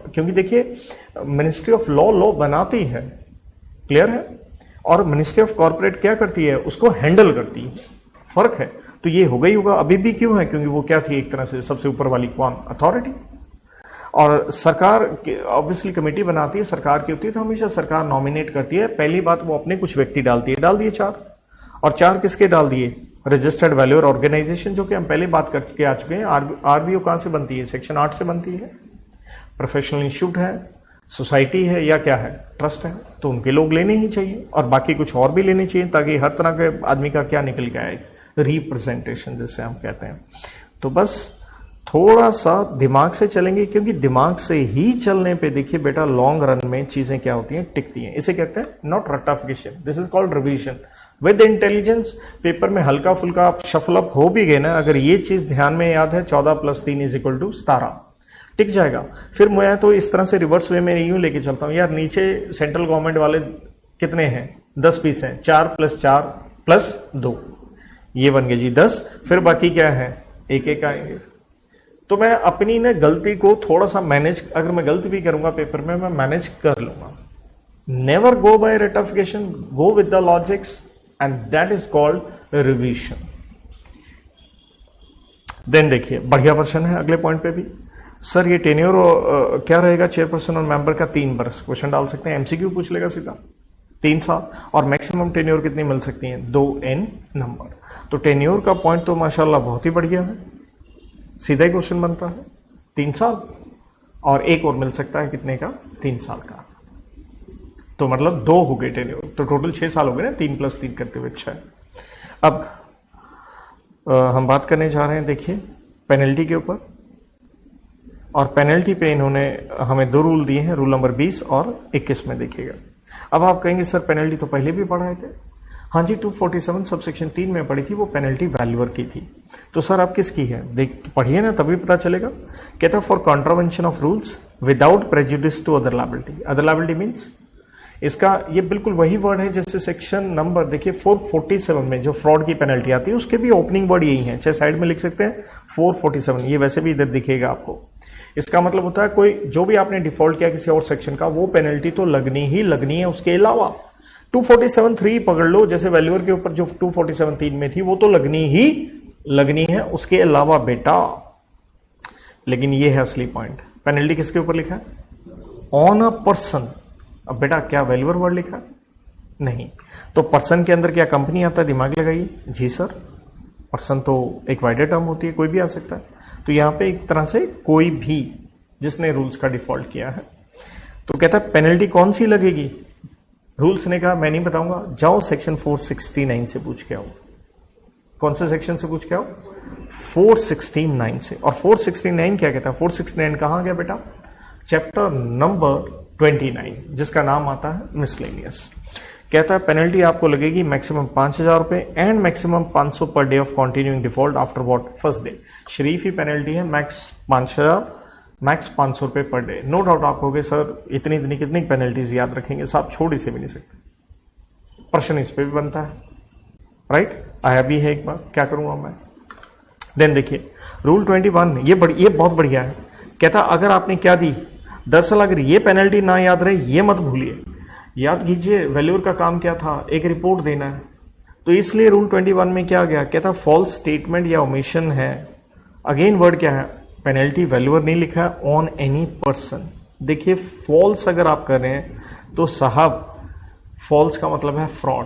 क्योंकि देखिए मिनिस्ट्री ऑफ लॉ बनाती है, क्लियर है, और मिनिस्ट्री ऑफ कॉर्पोरेट क्या करती है, उसको हैंडल करती है, फर्क है। तो ये होगा ही होगा। अभी भी क्यों है, क्योंकि वो क्या थी, एक तरह से सबसे ऊपर वाली कौन, अथॉरिटी। और सरकार ऑब्वियसली कमेटी बनाती है, सरकार की होती है, तो हमेशा सरकार नॉमिनेट करती है। पहली बात वो अपने कुछ व्यक्ति डालती है, डाल दिए 4, और 4 किसके डाल दिए, रजिस्टर्ड वैल्यूअर ऑर्गेनाइजेशन, जो कि हम पहले बात करके आ चुके हैं। आरबीओ कहां से बनती है, सेक्शन 8 से बनती है। प्रोफेशनल इंस्टीट्यूट है, सोसाइटी है, या क्या है, ट्रस्ट है, तो उनके लोग लेने ही चाहिए, और बाकी कुछ और भी लेने चाहिए, ताकि हर तरह के आदमी का क्या निकल के आए, रिप्रेजेंटेशन जिसे हम कहते हैं। तो बस थोड़ा सा दिमाग से चलेंगे, क्योंकि दिमाग से ही चलने पे देखिए बेटा लॉन्ग रन में चीजें क्या होती हैं, टिकती हैं। इसे कहते हैं नॉट रट्टाफिकेशन, this is called revision with intelligence. Paper में हल्का फुल्का आप शफल अप हो भी गए ना, अगर ये चीज ध्यान में याद है, 14 + 3 = 17, टिक जाएगा। फिर मैं तो इस तरह से रिवर्स वे में यूं लेके चलता हूं, यार नीचे सेंट्रल गवर्नमेंट वाले कितने हैं, 10 पीस हैं, 4 + 4 + 2, ये बन गए जी 10। फिर बाकी क्या है, एक एक आएंगे। तो मैं अपनी ना गलती को थोड़ा सा मैनेज, अगर मैं गलती भी करूंगा पेपर में, मैं मैनेज कर लूंगा। नेवर गो बाय रटिफिकेशन, go with the logics, and that is called revision. Then देखिए बढ़िया प्रश्न है अगले पॉइंट पे भी, सर ये टेन्योर क्या रहेगा चेयरपर्सन और मेंबर का, 3 वर्ष। क्वेश्चन डाल सकते हैं, एमसीक्यू पूछ लेगा सीधा, 3 साल। और मैक्सिमम टेन्योर कितनी मिल सकती है, 2n नंबर। तो टेन्योर का पॉइंट तो माशाल्लाह बहुत ही बढ़िया है, सीधा ही क्वेश्चन बनता है, 3 साल, और एक और मिल सकता है कितने का, 3 साल का। तो मतलब 2 हो गए टेन्योर, तो टोटल 6 साल हो गए ना, 3 + 3 करते हुए 6। अब हम बात करने जा रहे हैं देखिए पेनल्टी के ऊपर, और पेनल्टी पे इन्होंने हमें 2 रूल दिए हैं, रूल नंबर 20 और 21 में देखिएगा। अब आप कहेंगे सर पेनल्टी तो पहले भी पढ़ाए थे। हाँ जी, 247 सबसेक्शन 3 में पढ़ी थी, वो पेनल्टी वैल्यूअर की थी। तो सर आप किसकी है, देख पढ़िए ना तभी पता चलेगा। कहता for contravention of rules without prejudice to other liability. Other liability means, इसका ये बिल्कुल वही वर्ड है जैसे सेक्शन नंबर देखिए 447 में जो फ्रॉड की पेनल्टी आती है, उसके भी ओपनिंग वर्ड यही है, चाहे साइड में लिख सकते हैं 447, ये वैसे भी इधर दिखेगा आपको। इसका मतलब होता है कोई जो भी आपने डिफॉल्ट किया किसी और सेक्शन का, वो पेनल्टी तो लगनी ही लगनी है। उसके अलावा 247(3) पकड़ लो, जैसे वैल्यूअर के ऊपर जो 247(3) में थी, वो तो लगनी ही लगनी है, उसके अलावा बेटा। लेकिन ये है असली पॉइंट, पेनल्टी किसके ऊपर लिखा है, ऑन अ पर्सन। अब बेटा क्या वैल्यूअर वर्ड लिखा है, नहीं, तो पर्सन के अंदर क्या कंपनी आता है, दिमाग लगाइए। जी सर, पर्सन तो एक वाइडर टर्म होती है, कोई भी आ सकता है। तो यहां पे एक तरह से कोई भी जिसने रूल्स का डिफॉल्ट किया है। तो कहता है पेनल्टी कौन सी लगेगी, रूल्स ने कहा मैं नहीं बताऊंगा, जाओ सेक्शन 469 से पूछ के आओ। कौन से सेक्शन से पूछ के आओ, 469 से। और 469 क्या कहता है, 469 कहां गया बेटा, चैप्टर नंबर 29, जिसका नाम आता है मिसलेनियस। कहता है पेनल्टी आपको लगेगी मैक्सिमम 5,000 रुपए and maximum 500 per day of continuing default after what, first day. Sharif he penalty है, मैक्स 5,000, मैक्स 500 रुपए पर डे। नो डाउट आप कहोगे सर इतनी इतनी कितनी पेनल्टीज याद रखेंगे, साहब छोड़ इसे भी नहीं सकते, प्रश्न इस पे भी बनता है, राइट, आया भी है एक बार, क्या करूंगा मैं। देन देखिए रूल 21, ये बहुत बढ़िया है। कहता अगर आपने क्या दी, दरअसल अगर ये पेनल्टी ना याद रहे, ये मत भूलिए, याद कीजिए वैल्यूअर का काम क्या था, एक रिपोर्ट देना है। तो इसलिए रूल 21 में क्या गया, कहता फॉल्स स्टेटमेंट या ओमिशन है। अगेन वर्ड क्या है, पेनल्टी वैल्यूअर नहीं लिखा है, ऑन एनी पर्सन। देखिए फॉल्स अगर आप कर रहे हैं तो साहब फॉल्स का मतलब है फ्रॉड।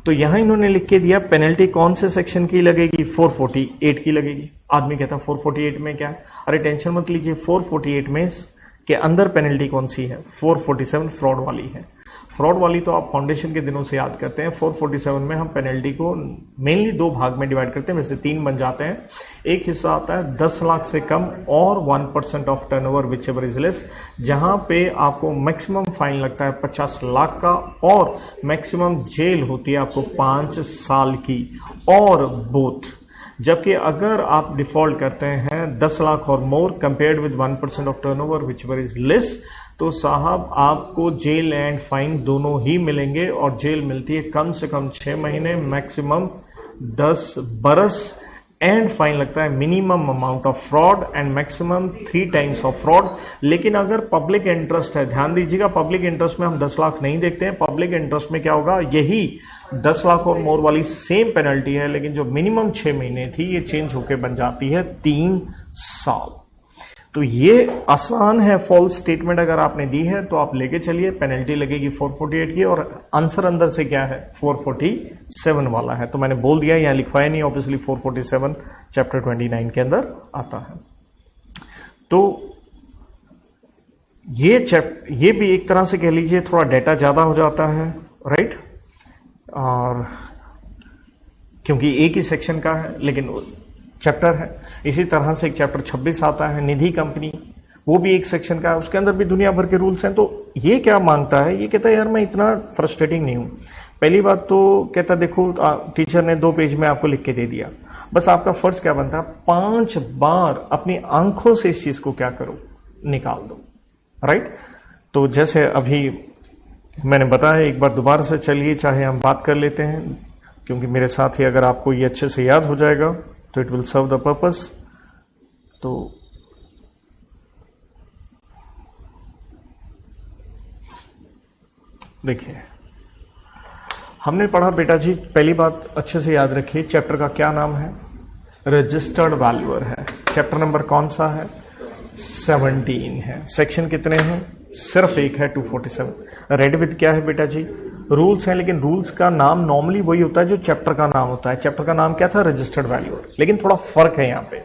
तो यहां इन्होंने लिख के दिया पेनल्टी कौन से सेक्शन की लगेगी, 448 की लगेगी। आदमी कहता 448 में क्या है, अरे टेंशन मत लीजिए, 448 में के अंदर पेनल्टी कौन सी है, 447 फ्रॉड वाली है। फ्रॉड वाली तो आप फाउंडेशन के दिनों से याद करते हैं। 447 में हम पेनल्टी को मेनली दो भाग में डिवाइड करते हैं, वैसे तीन बन जाते हैं। एक हिस्सा आता है 10 लाख से कम और 1% of turnover whichever is less, जहां पे आपको मैक्सिमम फाइन लगता है 50 लाख का और मैक्सिमम जेल होती है आपको 5 साल की और बोथ। जबकि अगर आप डिफॉल्ट करते हैं 10 लाख और more compared with 1% of turnover whichever is less, तो साहब आपको जेल एंड फाइन दोनों ही मिलेंगे, और जेल मिलती है कम से कम 6 महीने, मैक्सिमम 10 बरस, एंड फाइन लगता है minimum amount of fraud and maximum 3 times of fraud. लेकिन अगर पब्लिक इंटरेस्ट है, ध्यान दीजिएगा, पब्लिक इंटरेस्ट में हम 10 लाख नहीं देखते हैं। पब्लिक इंटरेस्ट में क्या होगा, यही 10 लाख और मोर वाली सेम पेनल्टी है, लेकिन जो मिनिमम 6 महीने थी ये चेंज होकर बन जाती है 3 साल। तो ये आसान है, फॉल्स स्टेटमेंट अगर आपने दी है तो आप लेके चलिए, पेनल्टी लगेगी 448 की, और आंसर अंदर से क्या है, 447 वाला है। तो मैंने बोल दिया, यहां लिखवाया नहीं, ऑब्वियसली 447 चैप्टर 29 के अंदर आता है। तो ये भी एक तरह से कह लीजिए थोड़ा डेटा ज्यादा हो जाता है, राइट, और क्योंकि एक ही सेक्शन का है लेकिन चैप्टर है। इसी तरह से एक चैप्टर 26 आता है, निधि कंपनी, वो भी एक सेक्शन का है, उसके अंदर भी दुनिया भर के रूल्स हैं। तो ये क्या मांगता है, ये कहता है यार मैं इतना फ्रस्ट्रेटिंग नहीं हूं। पहली बात तो कहता देखो टीचर ने 2 पेज में आपको लिख के दे दिया, बस आपका फर्ज क्या बनता है, 5 बार अपनी आंखों से इस चीज को क्या करो, निकाल दो, राइट। तो जैसे अभी मैंने बताया, एक बार दोबारा से चलिए, चाहे हम बात कर लेते हैं, क्योंकि मेरे साथ ही अगर आपको ये अच्छे से याद हो जाएगा तो it will serve the purpose. तो देखिए, हमने पढ़ा बेटा जी, पहली बात अच्छे से याद रखिए, चैप्टर का क्या नाम है, रजिस्टर्ड वैल्यूअर है। चैप्टर नंबर कौन सा है, 17 है। सेक्शन कितने हैं, सिर्फ एक है, 247। रेड विद क्या है बेटा जी, रूल्स हैं, लेकिन रूल्स का नाम नॉर्मली वही होता है जो चैप्टर का नाम होता है। चैप्टर का नाम क्या था, रजिस्टर्ड वैल्यूअर, लेकिन थोड़ा फर्क है यहाँ पे।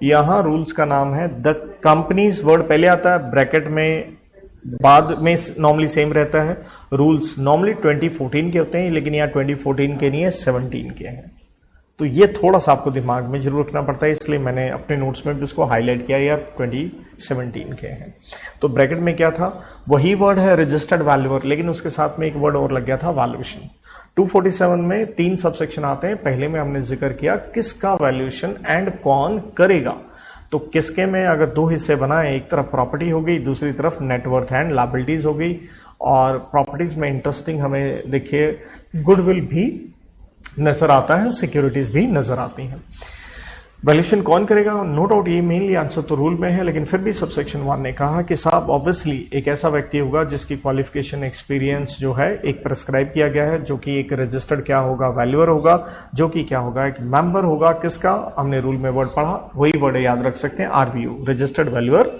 यहाँ रूल्स का नाम है द कंपनीज, वर्ड पहले आता है, ब्रैकेट में बाद में नॉर्मली सेम रहता है। रूल्स नॉर्मली 2014 के होते हैं, लेकिन यहाँ 2014 के नहीं है, 17 के हैं। तो ये थोड़ा सा आपको दिमाग में जरूर रखना पड़ता है, इसलिए मैंने अपने नोट्स में भी उसको हाईलाइट किया, यार 2017 के हैं। तो ब्रैकेट में क्या था, वही वर्ड है रजिस्टर्ड वैल्यूअर, लेकिन उसके साथ में एक वर्ड और लग गया था, वैल्यूएशन। 247 में 3 सबसेक्शन आते हैं। पहले में हमने जिक्र किया किसका वैल्यूएशन एंड कौन करेगा। तो किसके में अगर 2 हिस्से बनाए, एक तरफ प्रॉपर्टी हो गई, दूसरी तरफ नेटवर्थ एंड लायबिलिटीज हो गई। और प्रॉपर्टीज में इंटरेस्टिंग हमें देखिए गुडविल भी नजर आता है, सिक्योरिटीज भी नजर आती हैं। वैल्यूएशन कौन करेगा, नो डाउट ये मेनली आंसर तो रूल में है, लेकिन फिर भी सबसेक्शन 1 ने कहा कि साहब ऑब्वियसली एक ऐसा व्यक्ति होगा जिसकी क्वालिफिकेशन एक्सपीरियंस जो है एक प्रेस्क्राइब किया गया है, जो कि एक रजिस्टर्ड क्या होगा, वैल्यूअर होगा, जो कि क्या होगा, एक मेंबर होगा। किसका, हमने रूल में वर्ड पढ़ा, वही वर्ड याद रख सकते हैं, आरवीयू, रजिस्टर्ड वैल्यूअर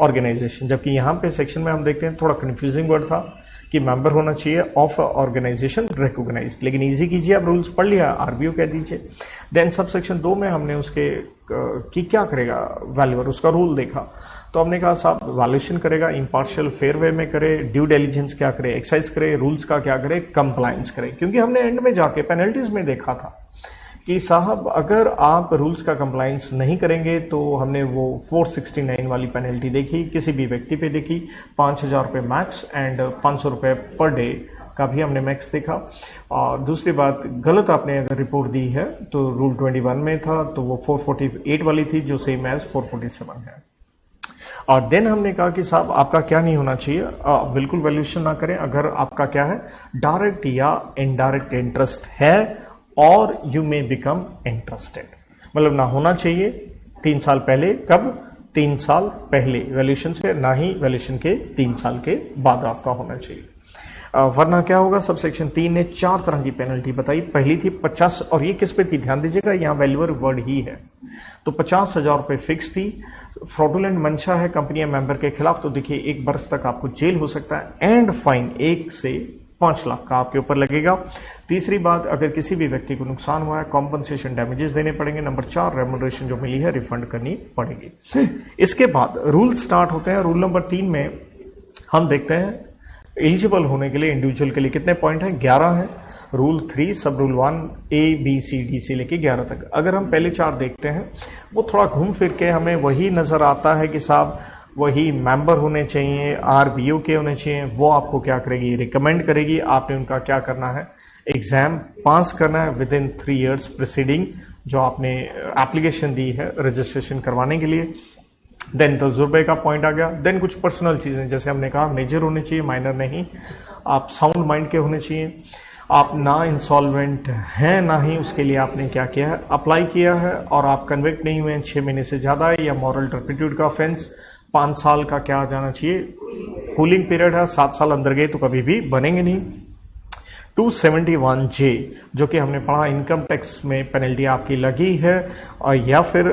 ऑर्गेनाइजेशन। जबकि यहां पे सेक्शन में हम देखते हैं थोड़ा कंफ्यूजिंग वर्ड था कि मेंबर होना चाहिए ऑफ ऑर्गेनाइजेशन रिकॉग्नाइज्ड, लेकिन इजी कीजिए, आप रूल्स पढ़ लिया, आरबीओ कह दीजिए। देन सब सेक्शन 2 में हमने उसके कि क्या करेगा वैल्यूअर, उसका रूल देखा। तो हमने कहा साहब वैल्यूएशन करेगा, इम्पार्शियल फेयर वे में करे, ड्यू डिलिजेंस क्या करे, एक्साइज करे, रूल्स का क्या करे, कंप्लायंस करे। क्योंकि हमने एंड में जाके पेनल्टीज में देखा था कि साहब अगर आप रूल्स का कंप्लायंस नहीं करेंगे तो हमने वो 469 वाली पेनल्टी देखी, किसी भी व्यक्ति पे देखी, 5,000 रुपये मैक्स एंड 500 रुपये पर डे का भी हमने मैक्स देखा। और दूसरी बात, गलत आपने अगर रिपोर्ट दी है तो रूल 21 में था तो वो 448 वाली थी, जो सेम एज 447 है। और देन हमने कहा कि साहब आपका क्या नहीं होना चाहिए, बिल्कुल वैल्यूएशन ना करें अगर आपका क्या है, डायरेक्ट या इनडायरेक्ट इंटरेस्ट है और यू मे बिकम इंटरेस्टेड, मतलब ना होना चाहिए 3 साल पहले, कब, 3 साल पहले वैल्यूएशन से, ना ही वैल्यूएशन के 3 साल के बाद आपका होना चाहिए। वरना क्या होगा, सब सेक्शन 3 ने 4 तरह की पेनल्टी बताई। पहली थी 50, और ये किस पे थी, ध्यान दीजिएगा, यहां वैल्यूअर वर्ड ही है, तो 50,000 रुपए फिक्स थी। फ्रॉडुलेंट मंशा है कंपनी या मेंबर के खिलाफ, तो देखिए 1 वर्ष तक आपको जेल हो सकता है एंड फाइन 1 से 5 लाख का आपके ऊपर लगेगा। तीसरी बात, अगर किसी भी व्यक्ति को नुकसान हुआ है कॉम्पनसेशन डैमेजेस देने पड़ेंगे। नंबर 4, रेम्यूनरेशन जो मिली है रिफंड करनी पड़ेगी। इसके बाद रूल स्टार्ट होते हैं। रूल नंबर 3 में हम देखते हैं एलिजिबल होने के लिए इंडिविजुअल के लिए कितने पॉइंट है, 11 है। रूल 3 सब रूल 1 ABCD से लेके 11 तक। अगर हम पहले 4 देखते हैं वो थोड़ा घूम फिर के हमें वही नजर आता है कि साहब वही मेंबर होने चाहिए, RBO के होने चाहिए। वो आपको क्या करेगी, रिकमेंड करेगी। आपने उनका क्या करना है, एग्जाम पास करना है विद इन 3 years प्रिसीडिंग जो आपने एप्लीकेशन दी है रजिस्ट्रेशन करवाने के लिए। देन तजुर्बे का पॉइंट आ गया। देन कुछ पर्सनल चीजें, जैसे हमने कहा मेजर होने चाहिए, माइनर नहीं। आप साउंड माइंड के होने चाहिए। आप ना इंसॉल्वेंट हैं ना ही उसके लिए आपने क्या किया है, अप्लाई किया है, और आप कन्विक्ट नहीं हुए हैं 6 महीने से ज्यादा, या मॉरल टर्पिट्यूड का ऑफेंस 5 साल का क्या आ जाना चाहिए, कूलिंग पीरियड है, 7 साल अंदर गए तो कभी भी बनेंगे नहीं। 271J जो कि हमने पढ़ा, इनकम टैक्स में पेनल्टी आपकी लगी है, और या फिर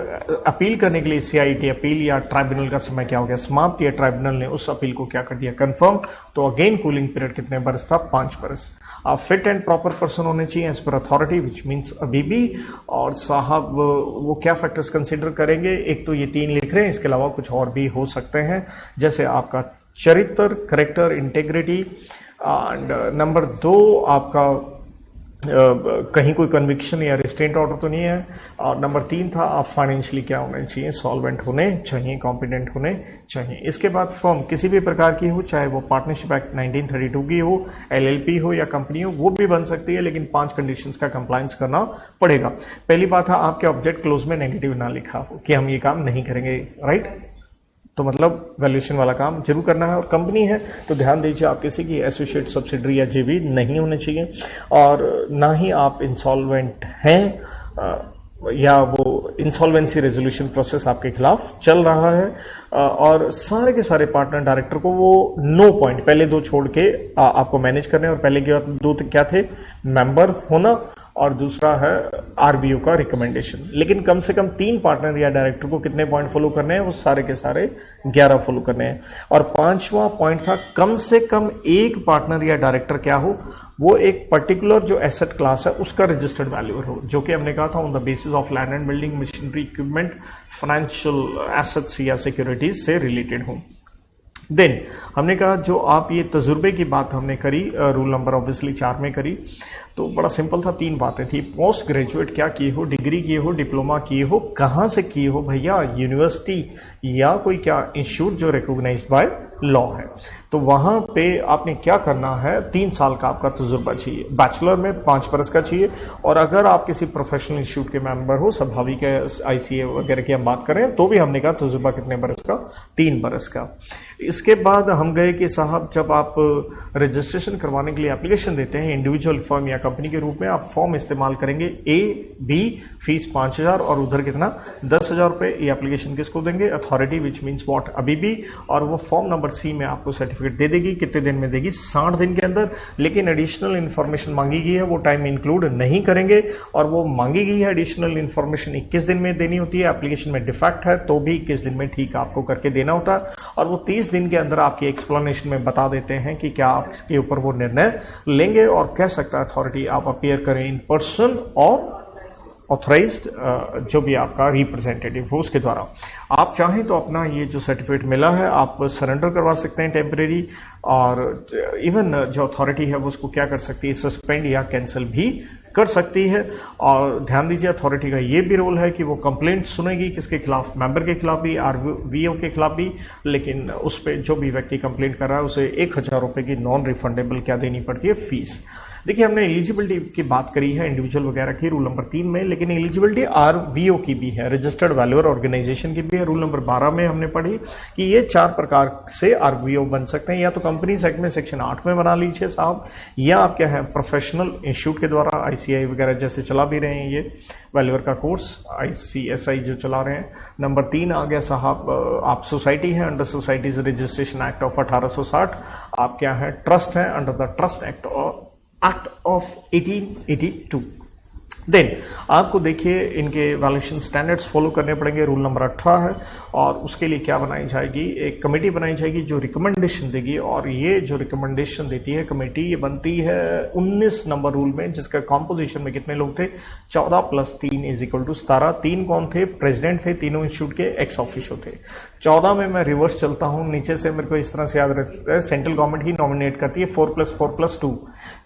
अपील करने के लिए CIT अपील या ट्राइब्यूनल का समय क्या हो गया, समाप्त, या ट्राइब्यूनल ने उस अपील को क्या कर दिया, कंफर्म। तो अगेन कूलिंग पीरियड कितने बरस था, 5 बरस। आप फिट एंड प्रॉपर पर्सन होने चाहिए as per authority which means अभी भी। और साहब वो क्या फैक्टर्स कंसिडर करेंगे, एक तो ये 3 लिख रहे हैं, इसके अलावा कुछ और भी हो सकते हैं, जैसे आपका चरित्र, करेक्टर, इंटेग्रिटी, एंड नंबर 2 आपका कहीं कोई कन्विक्शन या रिस्ट्रेंट ऑर्डर तो नहीं है, और नंबर 3 था आप फाइनेंशियली क्या होने चाहिए, सॉल्वेंट होने चाहिए, कॉम्पिटेंट होने चाहिए। इसके बाद फर्म किसी भी प्रकार की हो, चाहे वो पार्टनरशिप एक्ट 1932 की हो, LLP हो या कंपनी हो, वो भी बन सकती है, लेकिन 5 कंडीशंस का कंप्लायंस करना पड़ेगा। पहली बात है आपके ऑब्जेक्ट क्लोज में नेगेटिव ना लिखा हो कि हम ये काम नहीं करेंगे, राइट। तो मतलब वैल्यूएशन वाला काम जरूर करना है। और कंपनी है तो ध्यान दीजिए आप किसी की एसोसिएट, सब्सिडरी या JV नहीं होने चाहिए, और ना ही आप इंसॉल्वेंट हैं या वो इंसॉल्वेंसी रेजोल्यूशन प्रोसेस आपके खिलाफ चल रहा है। और सारे के सारे पार्टनर डायरेक्टर को वो 9 पॉइंट पहले 2 छोड़ के आपको मैनेज करने, और पहले के 2 क्या थे, मेंबर होना और दूसरा है RBO का रिकमेंडेशन। लेकिन कम से कम 3 पार्टनर या डायरेक्टर को कितने पॉइंट फॉलो करने हैं, वो सारे के सारे 11 फॉलो करने हैं। और 5वां पॉइंट था कम से कम 1 पार्टनर या डायरेक्टर क्या हो, वो एक पर्टिकुलर जो एसेट क्लास है उसका रजिस्टर्ड वैल्यूअर हो, जो कि हमने कहा था on the basis of land and building, machinery, equipment, financial assets या सिक्योरिटीज से रिलेटेड हो। देन हमने कहा जो आप ये तजुर्बे की बात हमने करी, रूल नंबर ऑब्वियसली 4 में करी, तो बड़ा सिंपल था, 3 बातें थी। पोस्ट ग्रेजुएट क्या किए हो, डिग्री किए हो, डिप्लोमा किए हो, कहां से किए हो भैया, यूनिवर्सिटी या कोई क्या इंस्टीट्यूट जो रिकॉग्नाइज्ड बाय लॉ है। तो वहां पे आपने क्या करना है, 3 साल का आपका तजुर्बा चाहिए, बैचलर में 5 बरस का चाहिए, और अगर आप किसी प्रोफेशनल इंस्टीट्यूट के मेंबर हो, संभावी के ICA वगैरह की हम बात करें, तो भी हमने कहा तजुर्बा कितने बरस का, 3 बरस का। इसके बाद हम गए कि साहब जब आप रजिस्ट्रेशन करवाने के लिए एप्लीकेशन देते हैं इंडिविजुअल फर्म या कंपनी के रूप में, आप फॉर्म इस्तेमाल करेंगे A-B, फीस 5,000 और उधर कितना 10,000 रुपए। ये एप्लीकेशन किसको देंगे, अथॉरिटी विच मीन्स व्हाट, अभी भी। और वो फॉर्म नंबर C में आपको सर्टिफिकेट दे देगी, कितने दिन में देगी, 60 दिन के अंदर। लेकिन एडिशनल इन्फॉर्मेशन मांगी गई है, वो टाइम इंक्लूड नहीं करेंगे, और वो मांगी गई है एडिशनल इन्फॉर्मेशन 21 दिन में देनी होती है। एप्लीकेशन में डिफेक्ट है तो भी 21 दिन में ठीक आपको करके देना होता है, और वो 30 दिन के अंदर आपकी एक्सप्लेनेशन में बता देते हैं कि क्या आपके ऊपर वो निर्णय लेंगे। और कह सकता है अथॉरिटी आप अपीयर करें इन पर्सन और ऑथराइज्ड जो भी आपका रिप्रेजेंटेटिव हो उसके द्वारा। आप चाहें तो अपना ये जो सर्टिफिकेट मिला है आप सरेंडर करवा सकते हैं टेम्परेरी, और इवन जो अथॉरिटी है वो उसको क्या कर सकती है, सस्पेंड या कैंसिल भी कर सकती है। और ध्यान दीजिए अथॉरिटी का ये भी रोल है कि वो कंप्लेंट सुनेगी, किसके खिलाफ, मेंबर के खिलाफ भी, RBO के खिलाफ भी। लेकिन उस पर जो भी व्यक्ति कंप्लेंट कर रहा है उसे 1,000 रुपए की नॉन रिफंडेबल क्या देनी पड़ती है, फीस। देखिए हमने एलिजिबिलिटी की बात करी है इंडिविजुअल वगैरह की रूल नंबर 3 में, लेकिन एलिजिबिलिटी RBO की भी है, रजिस्टर्ड वैल्यूअर ऑर्गेनाइजेशन की भी है। रूल नंबर 12 में हमने पढ़ी कि ये 4 प्रकार से RBO बन सकते हैं, या तो कंपनीज एक्ट में सेक्शन 8 में बना लीजिए साहब, या आप क्या है प्रोफेशनल इंस्टीट्यूट के द्वारा ICI वगैरह जैसे चला भी रहे हैं ये वैल्यूअर का कोर्स, ICSI जो चला रहे हैं। नंबर 3 आ गया साहब, आप सोसाइटी है under societies registration act of 1860, आप क्या है ट्रस्ट है under the trust act of 1882। Then आपको देखिए इनके वैल्यूएशन स्टैंडर्ड्स फॉलो करने पड़ेंगे। रूल नंबर 18 है और उसके लिए क्या बनाई जाएगी, एक कमेटी बनाई जाएगी जो रिकमेंडेशन देगी। और ये जो रिकमेंडेशन देती है कमेटी, ये बनती है 19 नंबर रूल में, जिसका कॉम्पोजिशन में कितने लोग थे, 14 + 3 = 17। 3 कौन थे, प्रेसिडेंट थे, तीनों इंस्टीट्यूट के एक्स ऑफिशियो थे। 14 में मैं रिवर्स चलता हूं, नीचे से मेरे को इस तरह से याद रखता है, सेंट्रल गवर्नमेंट ही नॉमिनेट करती है, 4 + 4 + 2,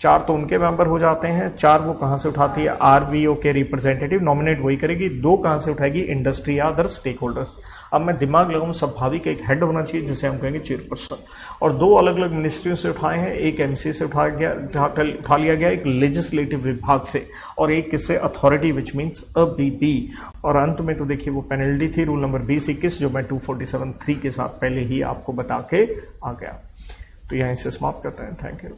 4 तो उनके मेंबर हो जाते हैं। 4 वो कहां से उठाती है, आरवीओ के रिप्रेजेंटेटिव, नॉमिनेट वही करेगी। 2 कहां से उठाएगी, इंडस्ट्री या अदर स्टेक होल्डर्स। अब मैं दिमाग लगाऊं, संभावी का एक हेड होना चाहिए जिसे हम कहेंगे चेयरपर्सन। और 2 अलग अलग मिनिस्ट्रियों से उठाए हैं, एक एमसी से उठा लिया गया, एक लेजिस्लेटिव विभाग से, और एक किससे, अथॉरिटी विच मीन्स अ बीबी। और अंत में तो देखिए वो पेनल्टी थी, रूल नंबर 20-21, जो मैं 247(3) के साथ पहले ही आपको बता के आ गया। तो यहीं से समाप्त करते हैं। Thank you.